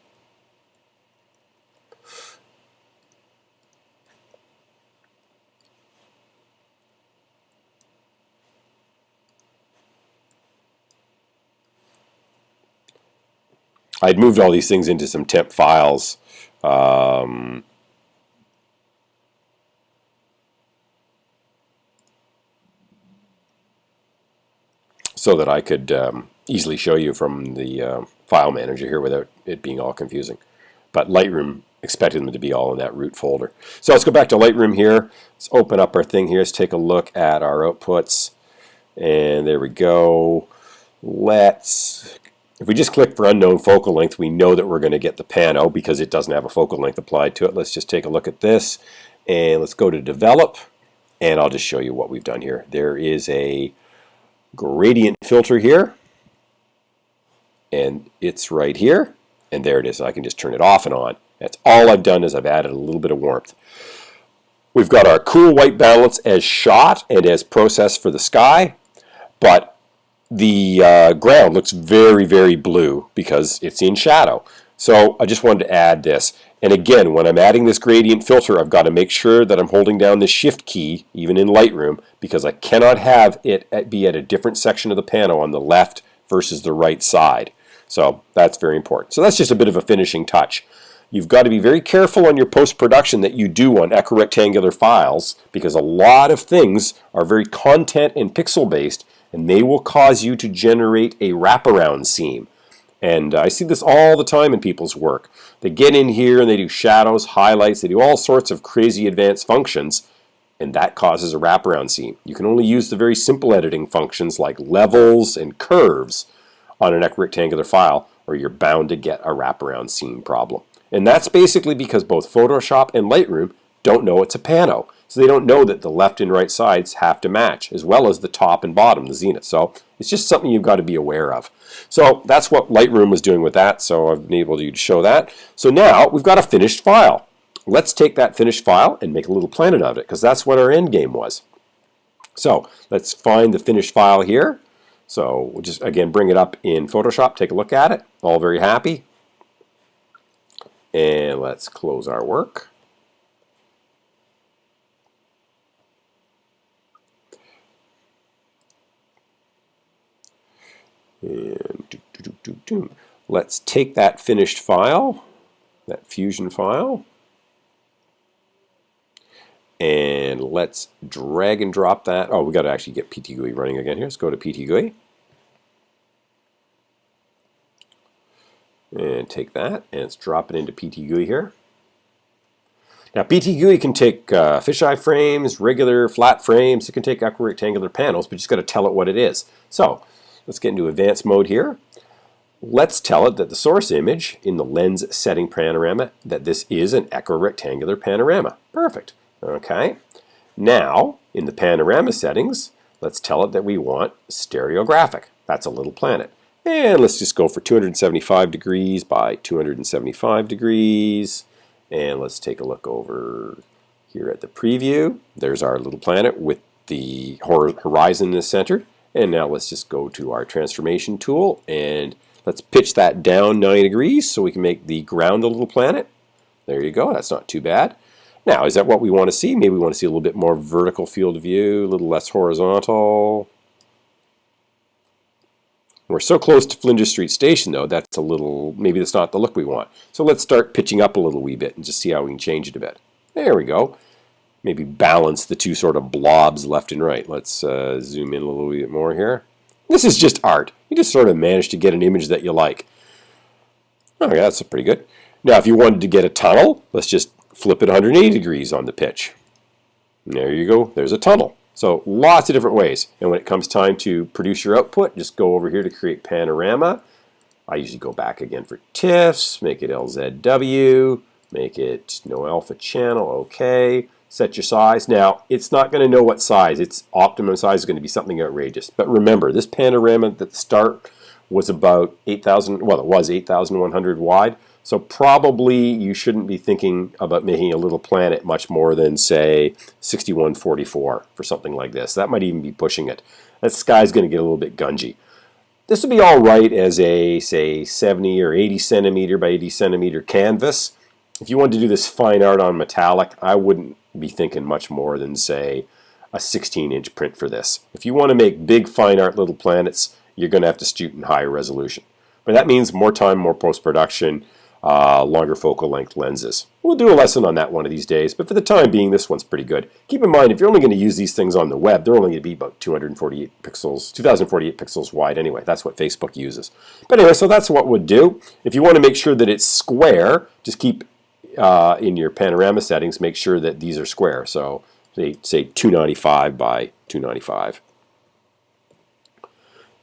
I'd moved all these things into some temp files. So that I could easily show you from the file manager here without it being all confusing. But Lightroom expected them to be all in that root folder. So let's go back to Lightroom here. Let's open up our thing here. Let's take a look at our outputs. And there we go. If we just click for unknown focal length, we know that we're going to get the Pano because it doesn't have a focal length applied to it. Let's just take a look at this. And let's go to Develop. And I'll just show you what we've done here. There is a gradient filter here, and it's right here, and there it is. I can just turn it off and on. That's all I've done is I've added a little bit of warmth. We've got our cool white balance as shot and as processed for the sky, but the ground looks very, very blue because it's in shadow. So I just wanted to add this. And again, when I'm adding this gradient filter, I've got to make sure that I'm holding down the Shift key, even in Lightroom, because I cannot have it be at a different section of the Pano on the left versus the right side. So that's very important. So that's just a bit of a finishing touch. You've got to be very careful on your post-production that you do on equirectangular files, because a lot of things are very content and pixel-based, and they will cause you to generate a wraparound seam. And I see this all the time in people's work. They get in here and they do shadows, highlights, they do all sorts of crazy advanced functions, and that causes a wraparound seam. You can only use the very simple editing functions like levels and curves on an equirectangular file, or you're bound to get a wraparound seam problem. And that's basically because both Photoshop and Lightroom don't know it's a Pano. So they don't know that the left and right sides have to match, as well as the top and bottom, the zenith. So it's just something you've got to be aware of. So that's what Lightroom was doing with that, so I've been able to show that. So now we've got a finished file. Let's take that finished file and make a little planet of it, because that's what our end game was. So let's find the finished file here. So we'll just, again, bring it up in Photoshop, take a look at it. All very happy. And let's close our work. And let's take that finished file, that Fusion file, and let's drag and drop that. Oh, we got to actually get PTGui running again here. Let's go to PTGui and take that, and let's drop it into PTGui here. Now, PTGui can take fisheye frames, regular flat frames. It can take equirectangular panels, but you just got to tell it what it is. So let's get into advanced mode here. Let's tell it that the source image in the lens setting panorama, that this is an equirectangular panorama. Perfect. Okay. Now, in the panorama settings, let's tell it that we want stereographic. That's a little planet. And let's just go for 275 degrees by 275 degrees. And let's take a look over here at the preview. There's our little planet with the horizon in the center. And now let's just go to our transformation tool and let's pitch that down 90 degrees so we can make the ground a little planet. There you go. That's not too bad. Now, is that what we want to see? Maybe we want to see a little bit more vertical field of view, a little less horizontal. We're so close to Flinders Street Station, though, that's a little, maybe that's not the look we want. So let's start pitching up a little wee bit and just see how we can change it a bit. There we go. Maybe balance the two sort of blobs left and right. Let's zoom in a little bit more here. This is just art. You just sort of manage to get an image that you like. Oh, yeah, that's pretty good. Now, if you wanted to get a tunnel, let's just flip it 180 degrees on the pitch. And there you go. There's a tunnel. So lots of different ways. And when it comes time to produce your output, just go over here to create Panorama. I usually go back again for TIFFs, make it LZW, make it no alpha channel, okay. Set your size. Now, it's not going to know what size. Its optimum size is going to be something outrageous. But remember, this panorama at the start was about 8,000, well, it was 8,100 wide. So probably you shouldn't be thinking about making a little planet much more than, say, 6144 for something like this. That might even be pushing it. That sky's going to get a little bit gungy. This would be all right as a, say, 70 or 80 centimeter by 80 centimeter canvas. If you wanted to do this fine art on metallic, I wouldn't be thinking much more than, say, a 16-inch print for this. If you want to make big fine art little planets, you're going to have to shoot in higher resolution. But that means more time, more post-production, longer focal length lenses. We'll do a lesson on that one of these days, but for the time being, this one's pretty good. Keep in mind, if you're only going to use these things on the web, they're only going to be about 248 pixels, 2048 pixels wide anyway. That's what Facebook uses. But anyway, so that's what we'd do. If you want to make sure that it's square, just keep in your panorama settings, make sure that these are square. So say 295 by 295.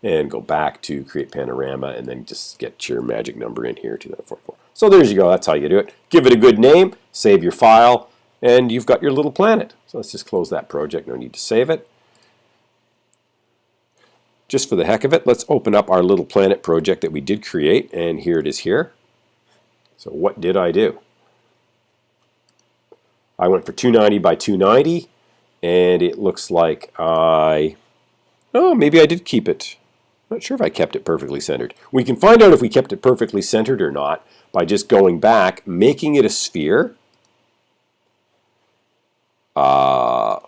And go back to create panorama and then just get your magic number in here, 2044. So there you go, that's how you do it. Give it a good name, save your file, and you've got your little planet. So let's just close that project, no need to save it. Just for the heck of it, let's open up our little planet project that we did create, and here it is here. So what did I do? I went for 290 by 290, and it looks like maybe I did keep it. Not sure if I kept it perfectly centered. We can find out if we kept it perfectly centered or not by just going back, making it a sphere,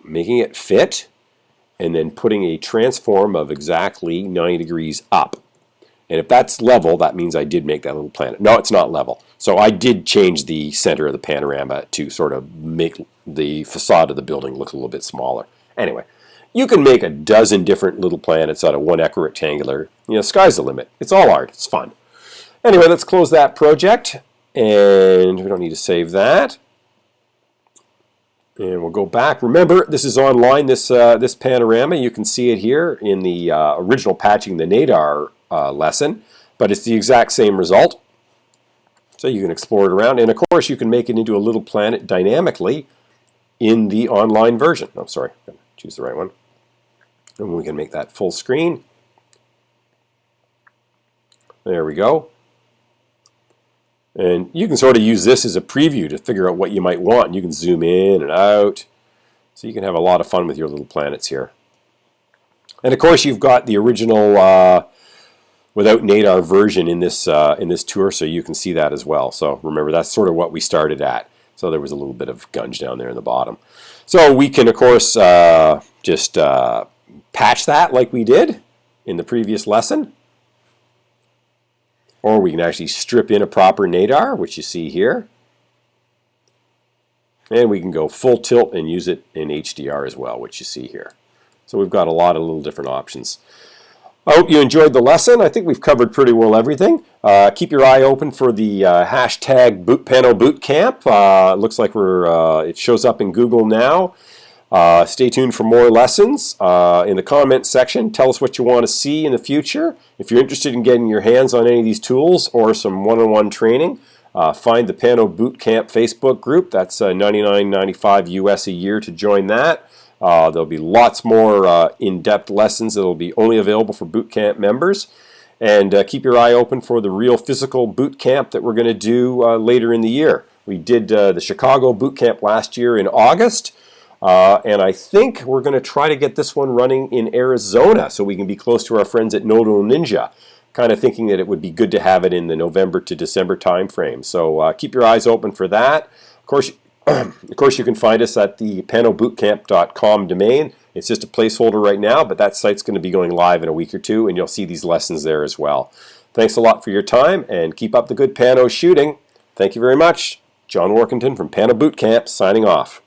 making it fit, and then putting a transform of exactly 90 degrees up. And if that's level, that means I did make that little planet. No, it's not level. So I did change the center of the panorama to sort of make the facade of the building look a little bit smaller. Anyway. You can make a dozen different little planets out of one equirectangular. You know, sky's the limit. It's all art. It's fun. Anyway, let's close that project. And we don't need to save that. And we'll go back. Remember, this is online, this panorama. You can see it here in the original Patching the Nadar lesson. But it's the exact same result. So you can explore it around. And of course, you can make it into a little planet dynamically in the online version. I'm sorry. Choose the right one. And we can make that full screen. There we go. And you can sort of use this as a preview to figure out what you might want. You can zoom in and out. So you can have a lot of fun with your little planets here. And of course, you've got the original without Nadar version in this tour, so you can see that as well. So remember, that's sort of what we started at. So there was a little bit of gunge down there in the bottom. So we can, of course, just patch that like we did in the previous lesson. Or we can actually strip in a proper Nadar, which you see here. And we can go full tilt and use it in HDR as well, which you see here. So we've got a lot of little different options. I hope you enjoyed the lesson. I think we've covered pretty well everything. Keep your eye open for the hashtag Pano Bootcamp. Looks like it shows up in Google now. Stay tuned for more lessons. In the comments section, tell us what you want to see in the future. If you're interested in getting your hands on any of these tools or some one-on-one training, find the Pano Bootcamp Facebook group. That's $99.95 US a year to join that. There'll be lots more in-depth lessons that will be only available for bootcamp members. And keep your eye open for the real physical bootcamp that we're going to do later in the year. We did the Chicago bootcamp last year in August. And I think we're going to try to get this one running in Arizona so we can be close to our friends at Nodal Ninja. Kind of thinking that it would be good to have it in the November to December time frame. So keep your eyes open for that. Of course, you can find us at the panobootcamp.com domain. It's just a placeholder right now, but that site's going to be going live in a week or two, and you'll see these lessons there as well. Thanks a lot for your time, and keep up the good Pano shooting. Thank you very much. John Warkentin from Pano Bootcamp signing off.